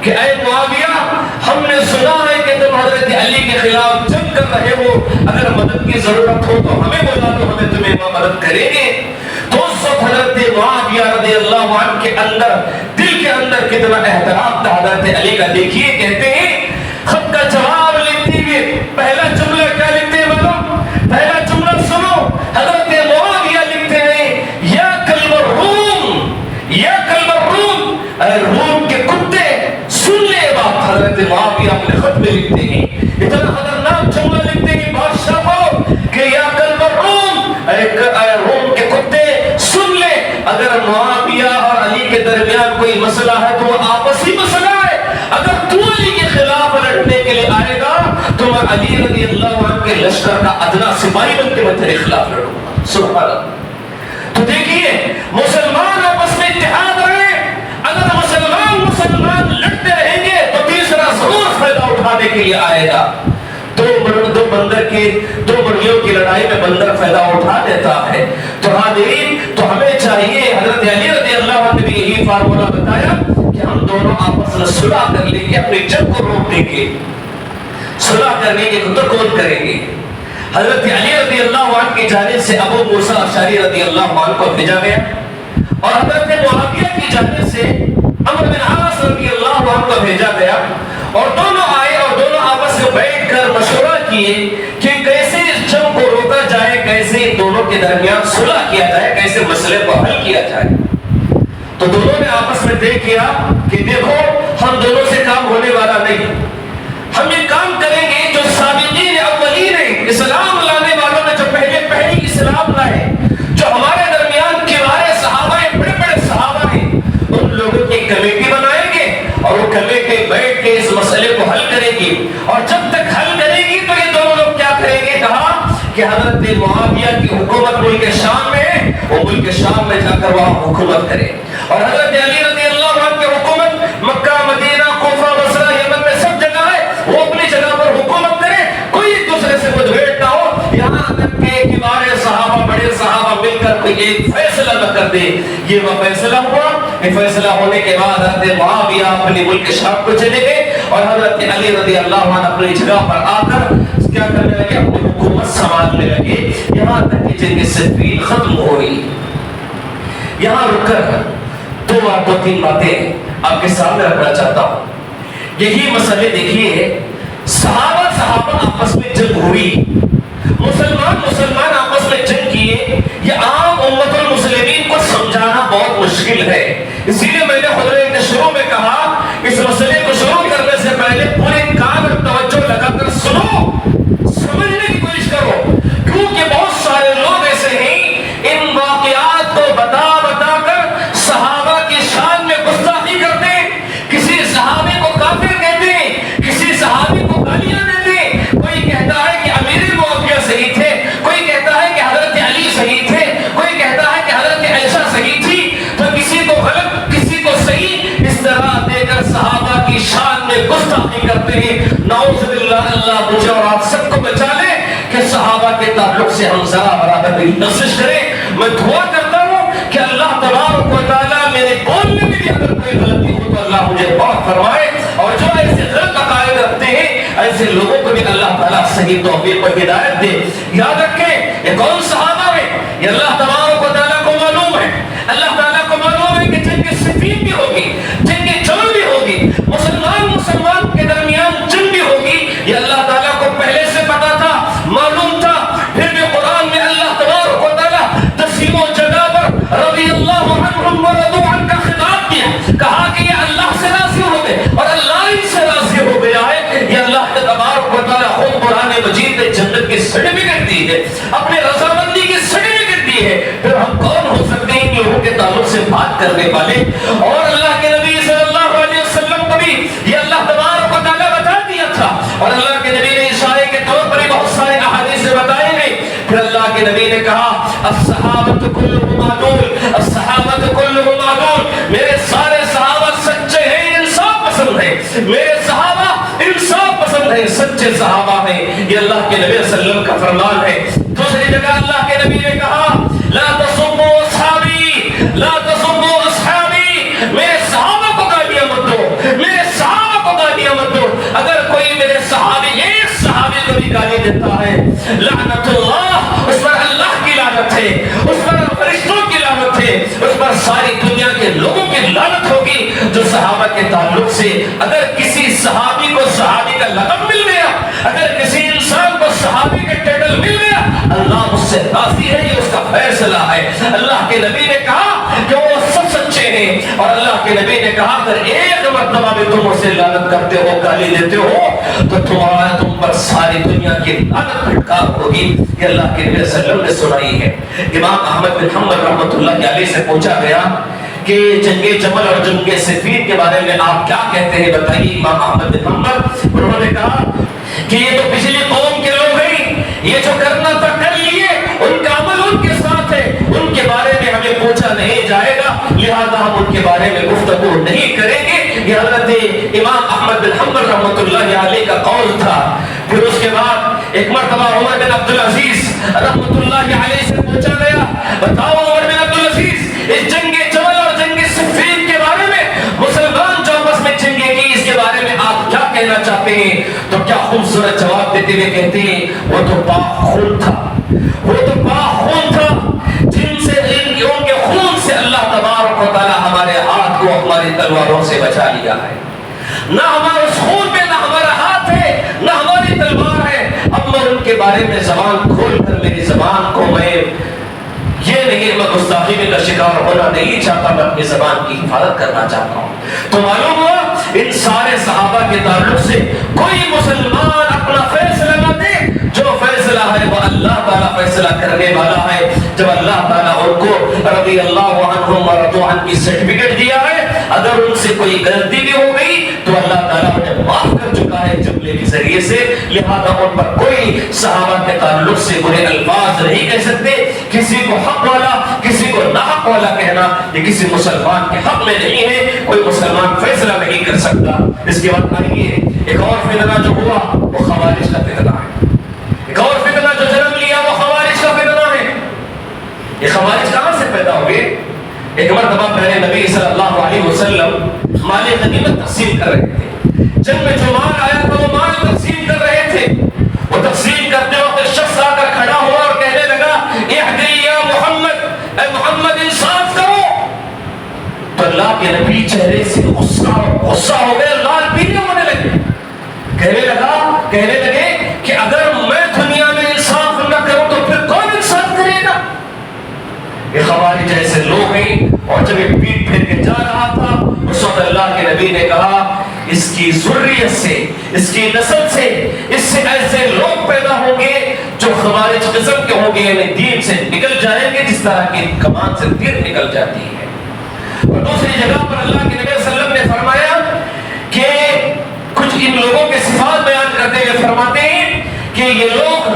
کہ اے معاویہ، ہم نے سنا ہے کہ تم حضرت علی کے خلاف جنگ کر رہے ہو، اگر مدد کی ضرورت ہو تو ہمیں بلا دو، ہمیں تمہیں مدد کریں گے۔ تو اس وقت حضرت معاویہ رضی اللہ عنہ کے اندر، دل کے اندر کتنا احترام تھا حضرت علی کا۔ دیکھیے، کہتے ہیں خط کا جواب لکھتے ہوئے پہلا جملہ کیا لکھتے ہیں معلوم؟ پہلا جملہ سنو، حضرت معاویہ لکھتے ہیں یا کلب الروم، یا کلب الروم، اے روم کے کتے سن لے بات۔ حضرت معاویہ اپنے خط میں لکھتے ہیں، اتنا خطرناک جملہ لکھتے ہیں بادشاہ کو کہ یا کلب الروم، اے روم کے کتے سن لے، اگر معاویہ اور علی کے درمیان کوئی مسئلہ ہے تو وہ آپسی مسئلہ ہے، اگر تو علی کے خلاف لڑنے کے لیے آئے گا تو میں علی رضی اللہ عنہ کے لشکر کا ادنا سپاہی بن کے میں تیرے خلاف لڑوں گا۔ سبحان اللہ۔ تو دیکھیے، مسلمان آپس میں اتحاد رہے، اگر مسلمان لڑتے رہیں گے تو تیسرا ضرور فائدہ اٹھانے کے لیے آئے گا۔ دو مرغیوں کی لڑائی میں بندر فائدہ اٹھا دیتا ہے۔ تو حاضرین، تو ہمیں چاہیے، حضرت علی رضی اللہ عنہ نے بھی یہی فارمولہ بتایا کہ ہم دونوں آپس میں صلح کر لیں گے، اپنی جنگ کو روک دیں گے، صلح کرنے کے تو کون کریں گے؟ حضرت علی رضی اللہ عنہ کی جانب سے ابو موسیٰ اشعری رضی اللہ عنہ کو بھیجا گیا، اور حضرت معاویہ کی جانب سے عمرو بن عاص رضی اللہ عنہ کو بھیجا گیا۔ کے درمیان صلح کیا جائے، کیسے مسئلے کو حل کیا جائے۔ تو دونوں نے آپس میں طے کیا کہ دیکھو ہم دونوں سے کام ہونے والا نہیں، ہم یہ کام کریں گے جو سابقین اولین ہیں، اسلام لانے والوں نے جو پہلی اسلام لائے، جو ہمارے درمیان کبار صحابہ ہیں، بڑے بڑے صحابہ ہیں، ان لوگوں کی کمیٹی بنائیں گے اور وہ کمیٹی بیٹھ کے اس مسئلے کو حل کرے گی، اور جب تک حل کرے گی تو یہ دونوں لوگ کیا کریں گے؟ کہا کہ حضرت معاویہ کی حکومت ملک شام میں ہے، وہ ملک شام میں جا کر وہاں حکومت کرے، اور حضرت علی رضی اللہ عنہ کی حکومت مکہ، مدینہ، کوفہ، بصرہ، یمن میں سب جگہ ہے، وہ اپنی جگہ پر حکومت کرے، کوئی ایک دوسرے سے مدبھیڑ نہ ہو، یہاں تک کہ کبار صحابہ، بڑے صحابہ مل کر کوئی ایک فیصلہ نہ کر دے۔ یہ وہ فیصلہ ہوا۔ یہ فیصلہ ہونے کے بعد حضرت معاویہ اپنی ملک شام کو چلے گئے، اور حضرت علی رضی اللہ عنہ اپنی جگہ پر آ کر کیا کرنے لگے؟ اپنی حکومت سنبھالنے لگے، یہاں تک کہ جنگ صفین ختم ہو رہی۔ یہاں رک کر دو تین باتیں آپ کے سامنے رکھنا چاہتا ہوں۔ یہی مسئلے دیکھیے، صحابہ آپس میں جنگ ہوئی، مسلمان آپس میں جنگ کیے، یہ عام امت المسلمین کو سمجھانا بہت مشکل ہے۔ اسی لیے میں نے خطبے کے شروع میں کہا، اس مسئلے کو شروع کرنے سے پہلے پورے کان اور توجہ لگا کر سنو، سمجھنے کی کوشش کرو، کیونکہ بہت سارے لوگ ایسے ہیں ان واقعات کو بتا بتا کر صحابہ کی شان میں گستاخی کرتے ہیں، کسی صحابی کو کافر کہتے ہیں، کسی صحابی کو گالیاں دیتے ہیں، کوئی کہتا ہے کہ امیر معاویہ صحیح تھے، کوئی کہتا ہے کہ حضرت علی صحیح تھے، کوئی کہتا ہے کہ حضرت عائشہ صحیح تھی، تو کسی کو غلط کسی کو صحیح، اس طرح دے کر صحابہ کی شان میں گستاخی کرتے ہیں۔ نعوذ باللہ، اللہ مجھے اور آپ سب کو بچا لے کہ صحابہ کے تعلق سے ہم ذرا برابر بھی کوشش کریں۔ میں دعا کرتا ہوں کہ اللہ تبارک و تعالیٰ میرے بولنے میں بھی اگر کوئی غلطی ہو تو اللہ مجھے معاف فرمائے، اور جو ایسے غلط عقائد رکھتے ہیں ایسے لوگوں کو بھی اللہ تعالیٰ صحیح توفیق و ہدایت دے۔ یاد رکھیں یہ کون صحابہ ہے، یہ اللہ تبارک و تعالیٰ کو معلوم ہے، اللہ تعالیٰ کو معلوم ہے کہ جنگ صفین بھی ہوگی، جنگ جمل بھی ہوگی، مسلمان کے درمیان جنگ بھی ہوگی، یہ اللہ تعالیٰ کو پہلے سے پتا تھا، معلوم تھا۔ پھر بھی قرآن میں اللہ تبارک و تعالیٰ تسلیموں جگہ پر رضی اللہ عنہم ورضوا عنہ کا خطاب کیا، کہا کہ یہ اللہ سے راضی ہو گئے اور اللہ ہی سے راضی ہو گیا ہے۔ یہ اللہ تبارک و تعالیٰ خود قرآن مجید نے جنت کی سرٹیفکیٹ دی ہے، اپنے رضامندی کی سرٹیفکیٹ دی ہے، پھر ہم کون ہو سکتے ہیں لوگوں کے تعلق سے بات کرنے والے؟ اور اللہ کے نبی صلی اللہ علیہ وسلم کو بھی یہ اللہ تبارک و تعالیٰ بتا دیا تھا، اور اللہ کے نبی نے اشارے کے طور پر بہت سارے احادیث بتائے ہیں۔ پھر اللہ کے نبی نے کہا الصحابۃ کلھم عدول، الصحابۃ کلھم عدول، میرے سارے صحابہ سچے ہیں، انصاف پسند ہیں، میرے صحابہ انصاف پسند ہیں، سچے صحابہ ہیں، یہ اللہ کے نبی صلی اللہ علیہ وسلم کا فرمان ہے۔ دوسری جگہ اللہ کے نبی نے کہا لا تسبوا اصحابی، لا تسبوا اصحابی، میرے صحابہ کو گالیاں مت دو، میرے صحابہ کو گالیاں مت دو۔ اگر کوئی میرے صحابی، ایک صحابی کو بھی گالی دیتا ہے، لعنت اللہ، اس پر اللہ کی لعنت ہے، اس پر فرشتوں کی لعنت ہے، اس پر ساری دنیا کے لوگوں کی لعنت ہوگی جو صحابہ کے تعلق سے، اگر کسی صحابی کو صحابی کا لقب مل گیا، اگر کسی انسان کو صحابی کا ٹائٹل مل گیا، اللہ مجھ سے راضی ہے، یہ اس کا فیصلہ ہے۔ اللہ کے نبی نے کہا کہ وہ سب سچے ہیں، اور اللہ کے نبی نے کہا اگر ایک مرتبہ بھی تم اسے لعنت کرتے ہو، گالی دیتے ہو، تو تم پر ساری دنیا کی لعنت پھٹکار ہوگی۔ یہ اللہ کے نبی صلی اللہ علیہ وسلم نے سنائی ہے۔ امام احمد بن حنبل رحمۃ اللہ علیہ سے پوچھا گیا کہ جنگ جمل اور جنگ صفین کے بارے میں آپ کیا کہتے ہیں، بتائیے امام احمد بن حنبل۔ انہوں نے کہا کہ یہ تو پچھلی قوم کے لوگ ہیں، یہ جو کرنا تھا کر لیے، ان کا عمل ان کے ساتھ ہے، ان کے بارے میں ہمیں پوچھا نہیں جائے گا، لہذا ہم ان کے بارے میں گفتگو نہیں کریں گے۔ یہ حضرت امام احمد بن حنبل رحمۃ اللہ علیہ کا قول تھا۔ پھر اس کے بعد ایک مرتبہ عمر بن عبدالعزیز رحمۃ اللہ علیہ سے پوچھا گیا، بتاؤ عمر بن عبدالعزیز اس جنگ جمل اور جنگ صفین کے بارے میں، مسلمان جو آپس میں جنگیں کی، اس کے بارے میں آپ کیا کہنا چاہتے ہیں؟ تو کیا خوبصورت جواب دیتے ہوئے کہتے ہیں وہ تو پاک خون تھا، وہ تو پاک خون تھا، جن سے ان کے خون سے اللہ تبارک و تعالی ہمارے ہاتھ کو ہماری تلواروں سے بچا لیا ہے۔ نہ ہمارے اس خون میں نہ ہمارا ہاتھ ہے نہ ہماری تلوار ہے۔ اب میں ان کے بارے میں زبان کھول کر میری زبان کو میں یہ نہیں میں گستاخی کا شکار ہونا نہیں چاہتا، میں اپنی زبان کی حفاظت کرنا چاہتا ہوں۔ تو معلوم ہوا ان سارے صحابہ کے تعلق سے کوئی مسلمان اپنا فیصلہ نہ دے، جو فیصلہ ہے وہ اللہ تعالیٰ فیصلہ کرنے والا ہے۔ جب اللہ تعالیٰ ان کو رضی اللہ عنہم ورضوا عنہ کی سرٹیفکیٹ دیا ہے، اگر ان سے کوئی غلطی بھی ہو گئی تو اللہ تعالیٰ انہیں معاف کر چکا ہے جملے کے ذریعے سے، لہذا ان پر کوئی صحابہ کے تعلق سے برے الفاظ نہیں کہہ سکتے۔ کسی کو حق والا کسی کو ناحق والا کہنا یہ کسی مسلمان کے حق میں نہیں ہے، کوئی مسلمان فیصلہ نہیں کر سکتا۔ اس کے بعد آئیے ایک اور فتنہ جو ہوا وہ خوارج کا فتنہ ہے۔ ایک اور فتنہ جو جنم لیا وہ خوارج کا فتنہ ہے۔ یہ خوارج کہاں سے پیدا ہوئے؟ ایک مرتبہ پہلے نبی صلی اللہ علیہ وسلم مال غنیمت تقسیم کر رہے تھے، جن میں جو مال آیا تھا وہ مال تقسیم کر رہے تھے۔ وہ تقسیم کرتے وقت شخص آ کر کھڑا ہوا اور کہنے لگا اہدی یا محمد، اے محمد انصاف کرو۔ تو اللہ کے نبی چہرے سے غصہ ہو گئے، لال پیلے ہونے لگے، کہنے لگے کہ اگر میں دنیا میں انصاف نہ کروں تو پھر کون انصاف کرے گا؟ یہ خوارج ایسے لوگ ہیں، اور جب یہ پیٹ پھیر کے جا رہا تھا اس وقت اللہ کے نبی نے کہا اس کی ذریت سے، اس کی نسل سے، اس سے ایسے لوگ پیدا ہوں گے جو خوارج قسم کے ہوں گے، یعنی دین سے نکل جائیں گے جس طرح کی کمان سے تیر نکل جاتی ہے۔ اور دوسری جگہ پر اللہ کے نبی صلی اللہ علیہ وسلم نے فرمایا کہ کچھ ان لوگوں کے صفات بیان کرتے ہوئے فرماتے ہیں کہ یہ لوگ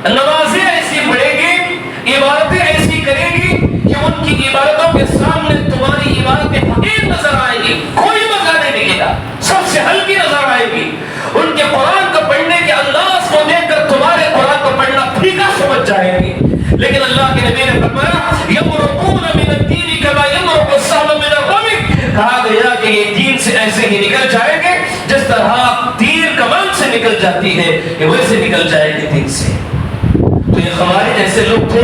نمازیں ایسی پڑھیں گے، عبادتیں ایسی کریں گی کہ ان کی عبادتوں کے سامنے تمہاری عبادتیں حقیر نظر آئیں گی، کوئی مزہ نہیں ملے گا، سب سے ہلکی نظر آئے گی۔ ان کے قرآن کو پڑھنے کے انداز کو دیکھ کر تمہارے قرآن کو پڑھنا پھیکا سمجھ جائیں گے۔ لیکن اللہ کے نبی نے فرمایا یمرقون من الدین کما یمرق السهم من الرمی، کہا گیا کہ یہ دین سے ایسے ہی نکل جائیں گے جس طرح تیر کمان سے نکل جاتی ہے، یہ ویسے نکل جائے گی دین سے۔ تو یہ خوارج ایسے لوگ تھے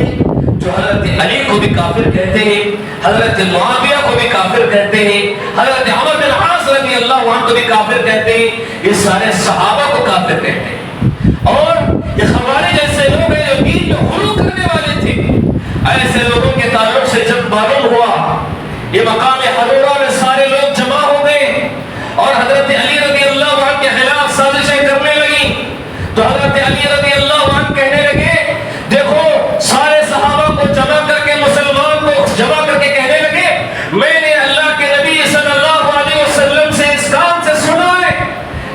جو حضرت علی کو بھی کافر کہتے ہیں، حضرت معاویہ کو بھی کافر کہتے ہیں، حضرت عمر بن عاص رضی اللہ عنہ کو بھی کافر کہتے ہیں، یہ سارے صحابہ کو کافر کہتے ہیں۔ اور یہ خوارج ایسے لوگ ہیں جو دین میں غلو کرنے والے تھے۔ ایسے لوگوں کے تعلق سے جب معلوم ہوا یہ مقام حرورہ میں سارے لوگ جمع ہو گئے اور حضرت علی رضی اللہ عنہ کے خلاف سازشیں کرنے لگی، تو حضرت علی رضی اللہ عنہ کہنے لگے دیکھو سارے صحابہ کو جمع کر کے، مسلمان کو جمع کر کے کہنے لگے میں نے اللہ کے نبی صلی اللہ علیہ وسلم سے اس کام سے سنا ہے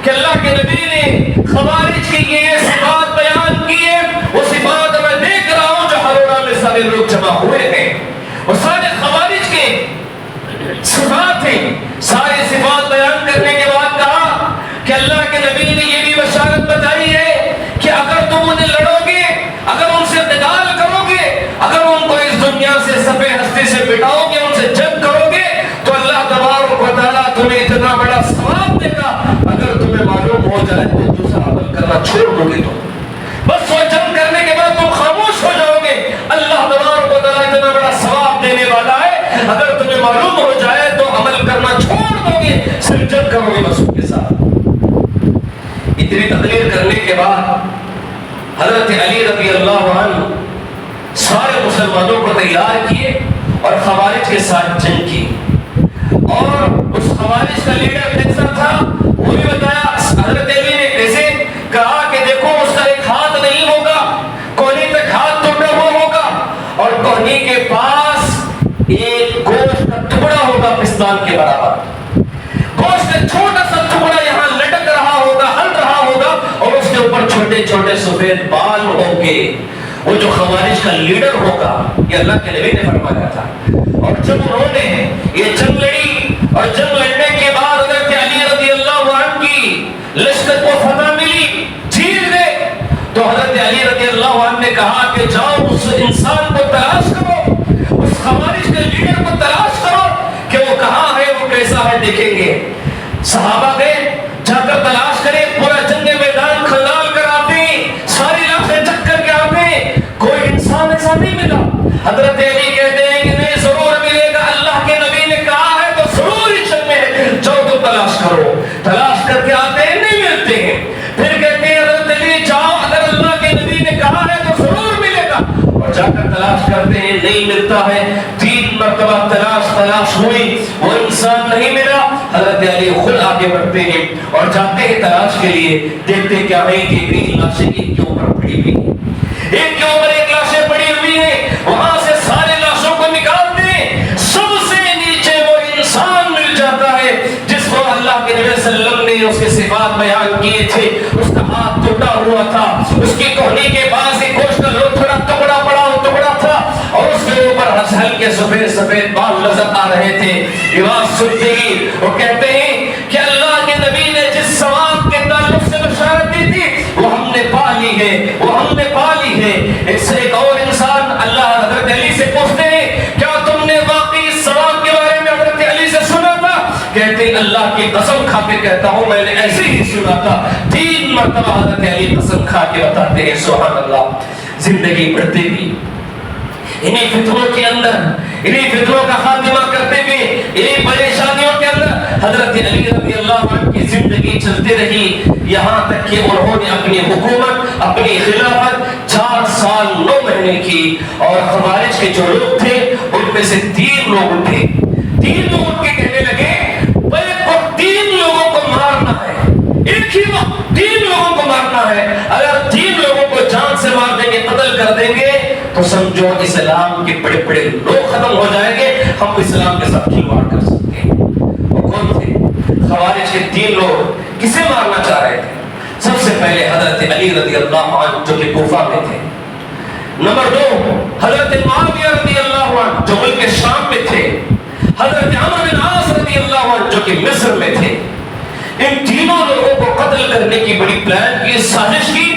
کہ اللہ کے نبی نے خوارج کی یہ صفات بیان کی ہے، وہ صفات میں دیکھ رہا ہوں جو حرورہ میں سارے لوگ جمع ہوئے ہیں، اور سارے خوارج کے صفات ہیں۔ ساری صفات بیان کرنے کے بعد کہا کہ اللہ کے نبی نے یہ بھی بشارت بتائی ہے کہ اگر تم انہیں لڑو گے، اگر ان سے قتال کرو گے، اگر ان کو اس دنیا سے صفحے ہستی سے بٹاؤ گے، ان سے جنگ کرو گے تو اللہ تبارک و تعالیٰ تمہیں اتنا بڑا ثواب دے گا۔ اگر تمہیں معلوم ہو جائے تو دوسرا عمل کرنا چھوڑ دو گے، تو بس وہ جنگ کرنے کے بعد تم خاموش ہو جاؤ گے، اللہ تبارک و تعالیٰ اتنا بڑا ثواب دینے والا ہے۔ اگر تمہیں معلوم ہو جائے تو عمل کرنا چھوڑ دو گے، صرف جنگ کرو گے بس ان کے ساتھ۔ اتنی تقریر کرنے کے بعد حضرت علی رضی اللہ عنہ سارے مسلمانوں کو تیار کیے اور خوارج کے ساتھ جنگ کی، اور اس خوارج کا لیڈر کیسا تھا وہ بھی بتایا۔ حضرت علی نے کیسے کہا کہ دیکھو اس کا ایک ہاتھ نہیں ہوگا، کوہنی تک ہاتھ ٹوٹا ہوا ہوگا، اور کوہنی کے پاس ایک گوشت کا ٹکڑا ہوگا پستان کے برابر، گوشت کا چھوٹا سا ٹکڑا یہاں لٹک رہا ہوگا، ہل رہا ہوگا، اور اس کے اوپر چھوٹے چھوٹے سفید بال ہوں گے۔ وہ جو خوارج کا لیڈر ہوگا، یہ اللہ کے نبی نے فرمایا تھا۔ اور جب انہوں نے یہ جنگ لڑی اور جنگ لڑنے کے بعد حضرت علی رضی اللہ عنہ کی لشکر کو فتح ملی، جیت گئے، تو حضرت علی رضی اللہ عنہ نے کہا کہ جاؤ اس انسان کو تلاش کرو، اس خوارج کے لیڈر کو تلاش کرو کہ وہ کہاں ہے، وہ کیسا ہے، دیکھیں گے۔ صحابہ گئے، جا کر تلاش کرے، پورا جنگ میدان کھنگال کر آتے، ساری لاکھیں چک کر کے آتے، کوئی انسان ایسا نہیں ملا۔ حضرت علی کہتے ہیں کہ نہیں ضرور ملے گا، اللہ کے نبی نے کہا ہے تو ضرور اس جنگ میں ہے، جاؤ تو تلاش کرو۔ تلاش کر کے آتے ہیں، نہیں ملتے ہیں، پھر کہتے ہیں حضرت علی جاؤ، اگر اللہ کے نبی نے کہا ہے تو ضرور ملے گا، اور جا کر تلاش کرتے ہیں، نہیں ملتے حضرت علی خود آگے بڑھتے ہیں اور جاتے ہیں تلاش کے لیے، دیکھتے کیا ہے کہ گرین لاشیں ایک کے اوپر پڑی ہوئی ہیں، ایک کے اوپر ایک لاشیں پڑی ہوئی ہیں، وہاں سے سارے لاشوں کو نکالتے ہیں، سب سے نیچے وہ انسان مل جاتا ہے جس کو اللہ کے نبی صلی اللہ علیہ وسلم نے اس کے صفات بیان کیے تھے، اس کا ہاتھ ٹوٹا ہوا تھا، اس کی کوہنی کے پاس ایک گوشت کا تھوڑا ٹکڑا پڑا ٹکڑا تھا اور اس کے اوپر ہلکے سفید سفید بال نظر آ رہے تھے۔ رواج سنتے ہی وہ کہتے ہیں کہ اللہ کے نبی نے جس ثواب کے تعلق سے بشارت دی تھی وہ ہم نے پا لی ہے، وہ ہم نے پا لی ہے۔ اس سے ایک اور انسان اللہ حضرت علی سے پوچھتے ہیں کیا تم نے واقعی اس ثواب کے بارے میں حضرت علی سے سنا تھا؟ کہتے ہیں اللہ کی قسم کھا کے کہتا ہوں میں نے ایسے ہی سنا تھا۔ 3 مرتبہ حضرت علی قسم کھا کے بتاتے ہیں سبحان اللہ۔ زندگی بڑھتے بھی انہی فتنوں کے اندر، انہی فتنوں کا خاتمہ کرتے ہوئے، انہی پریشانیوں کے اندر حضرت علی رضی اللہ عنہ کی زندگی چلتی رہی، یہاں تک کہ انہوں نے اپنی حکومت، اپنی خلافت 4 سال 9 مہینے کی، اور خوارج کے جو لوگ تھے ان میں سے 3 لوگ اٹھے، 3 لوگ اٹھ کے کہنے لگے بیت کو 3 لوگوں کو مارنا ہے، ایک ہی وقت 3 لوگوں کو مارنا ہے، اگر 3 لوگوں کو جان سے مار دیں گے، قتل کر دیں گے تو سمجھو اسلام کے بڑے بڑے لوگ ختم ہو جائیں گے، ہم اسلام کے ساتھ کھلواڑ کر سکتے ہیں۔ وہ کون تھے؟ خوارج کے 3 لوگ کسے مارنا چاہ رہے تھے؟ سب سے پہلے حضرت علی رضی اللہ عنہ جو کہ کوفہ میں تھے، نمبر 2 حضرت معاویہ رضی اللہ عنہ جو ملک شام میں تھے، حضرت عمرو بن عاص رضی اللہ عنہ جو کہ مصر میں تھے۔ ان تینوں لوگوں کو قتل کرنے کی بڑی پلان کی، سازش کی،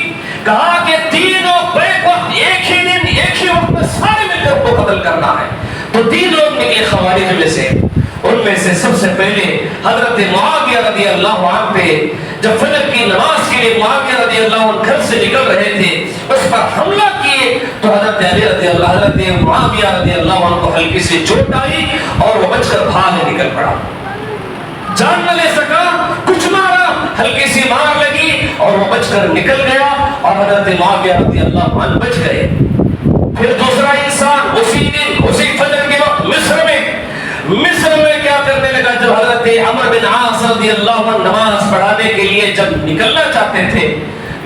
کہا کہ تینوں بیک وقت ایک ہی دن ایک ہی وقت میں سارے مل کر کو قتل کرنا ہے۔ تو 3 لوگ نکلے خوارج میں سے، ان میں سے سب سے پہلے حضرت معاویہ رضی اللہ عنہ پہ جب فجر کی نماز کے لیے معاویہ رضی اللہ عنہ گھر سے نکل رہے تھے، اس پر حملہ کیے تو حضرت علی رضی اللہ حضرت معاویہ رضی اللہ عنہ کو ہلکی سی چوٹ آئی اور وہ بچ کر بھاگ نکل پڑا، جان نہ لے سکا، کچھ مارا، ہلکی سی مار لگی اور وہ بچ کر نکل گیا اور حضرت معاویہ رضی اللہ عنہ بچ گئے۔ پھر دوسرا انسان اسی دن اسی فجر کے وقت مصر میں کیا کرنے لگا، جب حضرت عمرو بن عاص رضی اللہ عنہ نماز پڑھانے کے لیے جب نکلنا چاہتے تھے،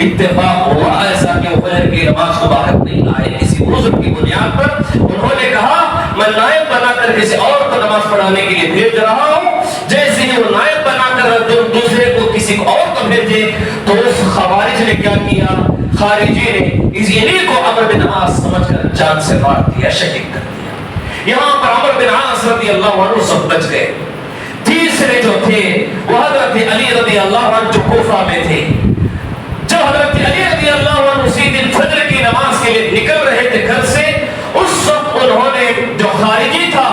اتفاق ہوا ایسا کہ وہ فجر کی نماز کو باہر نہیں آئے، کسی عذر کی بنیاد پر انہوں نے کہا میں نائب بنا کر کسی اور کو نماز پڑھانے کے لیے بھیج رہا ہوں، جیسے ہی وہ نائب بنا کر دوسرے کو کسی کو اور کو بھیجے تو اس خوارج نے کیا کیا، خارجی نے اس انہی کو عمرو بن عاص سمجھ کر جان سے مار دیا، شہید کر دیا۔ یہاں پر عمرو بن عاص رضی اللہ عنہ سب بچ گئے۔ تیسرے جو تھے وہ حضرت علی رضی اللہ عنہ جو کوفہ میں تھے، جب حضرت علی رضی اللہ عنہ اسی دن فجر کی نماز کے لیے نکل رہے تھے گھر سے، اس وقت انہوں نے جو خارجی تھا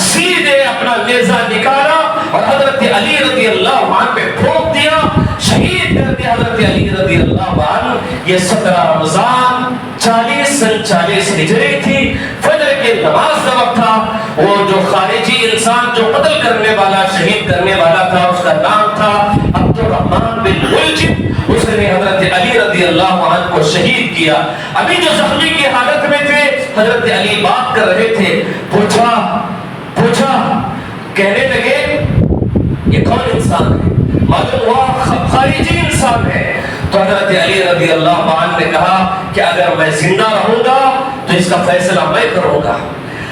سیدھے اپنا نیزہ نکالا اور حضرت علی رضی اللہ عنہ پہ پھونک دیا، شہید کر دیا حضرت علی رضی اللہ عنہ۔ یہ 17 رمضان 40 ہجری تھی، فجر کے نماز کا وقت تھا۔ وہ جو خارجی انسان جو قتل کرنے والا، شہید کرنے والا تھا، اس کا نام تھا عبد الرحمن بن ملجم، اس نے حضرت علی رضی اللہ عنہ کو شہید کیا۔ ابھی جو زخمی کی حالت میں تھے، حضرت علی بات کر رہے تھے، پوچھا کہنے لگے یہ کون انسان ہے؟ معلوم ہوا خارجی انسان ہے۔ تو حضرت علی رضی اللہ عنہ نے کہا کہ اگر میں زندہ رہوں گا تو اس کا فیصلہ میں کروں گا،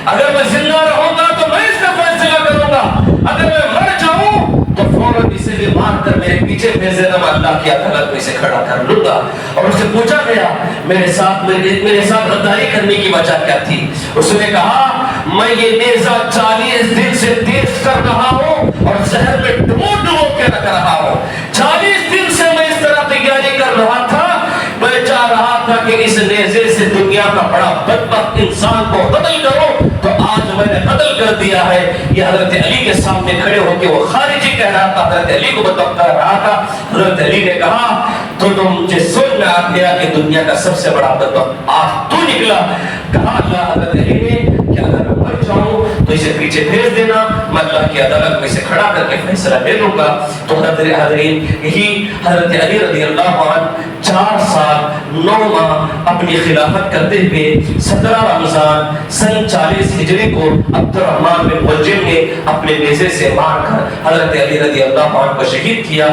اگر میں زندہ رہوں گا تو میں اس کا فیصلہ کروں گا، اگر میں مر جاؤں تو فوراً اسے بھی مار کر میرے پیچھے بھیج دینا، میں اللہ کی عدالت میں اسے کھڑا کر لوں گا۔ اور اسے پوچھا گیا میرے ساتھ غداری کرنے کی وجہ کیا تھی؟ اس نے کہا میں یہ نیزہ 40 دن سے تیز کر رہا ہوں اور زہر میں ڈبو کے رکھ رہا ہوں، 40 دن سے میں اس طرح تیاری کر رہا تھا، میں چاہ رہا تھا کہ اس نیزے سے دنیا کا بڑا بدبخت انسان کو قتل کروں، تو آج میں نے قتل کر دیا ہے۔ یہ حضرت علی کے سامنے کھڑے ہو کے وہ خارجی کہہ رہا تھا، حضرت علی کو بتا رہا تھا۔ حضرت علی نے کہا تو مجھے سن میں آ گیا کہ دنیا کا سب سے بڑا بدبخت آج تو نکلا۔ کہا اللہ حضرت علی نے کہ اگر میں مر جاؤں تو اسے پیچھے بھیج دینا، میں اللہ کی عدالت میں اسے کھڑا کر کے فیصلہ لے لوں گا۔ تو حضرین یہی حضرت علی رضی اللہ عنہ 4 سال 9 ماہ اپنی خلافت کرتے ہوئے 17 رمضان سن 40 ہجری کو عبد الرحمن بن ملجم نے اپنے نیزے سے مار کر حضرت علی رضی اللہ عنہ کو شہید کیا.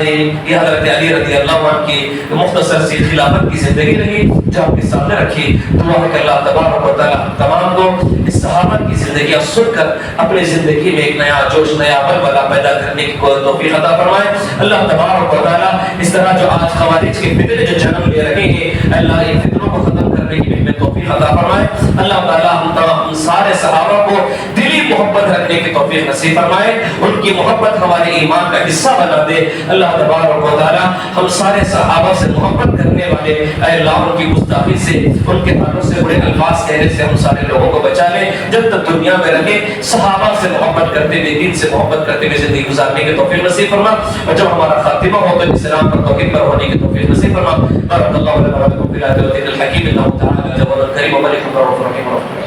یہ حضرت علی رضی اللہ عنہ کی مختصر سی خلافت کی زندگی رہی جو آپ کے سامنے رکھی. دعا ہے کہ اللہ تبارک و تعالی تمام کو اس صحابہ کی زندگیاں سن کر اپنی زندگی میں ایک نیا جوش نیا بلبلہ پیدا کرنے کی توفیق عطا فرمائے. اللہ تبارک و تعالی اس طرح جو آج خوارج کے فتنے جو جنم لے رہے ہیں اللہ ان فتنوں کو ختم کرنے کی ہمیں توفیق عطا فرمائے. اللہ تعالی ہم سارے صحابہ کو دلی محبت رکھنے کی توفیق نصیب فرمائے. ان کی محبت ہمارے ایمان کا حصہ بنا دے. اللہ تبارک و تعالی ہم سارے صحابہ سے محبت کرنے والے اے اللہ ان کی گستاخی سے ان کے تعلق سے برے الفاظ کہنے سے ہم سارے لوگوں کو بچا لے. جب تک دنیا میں رہے صحابہ سے محبت کرتے ہوئے دین سے محبت کرتے ہوئے زندگی گزارنے کی توفیق نصیب فرما. اور جب ہمارا خاتمہ ہو تو اسلام پر توحید پر ہونے کی توفیق نصیب فرما. بارک اللہ لنا و لکم فی الآیات والذکر الحکیم. انہ تعالی جواد کریم و ملک رؤوف رحیم.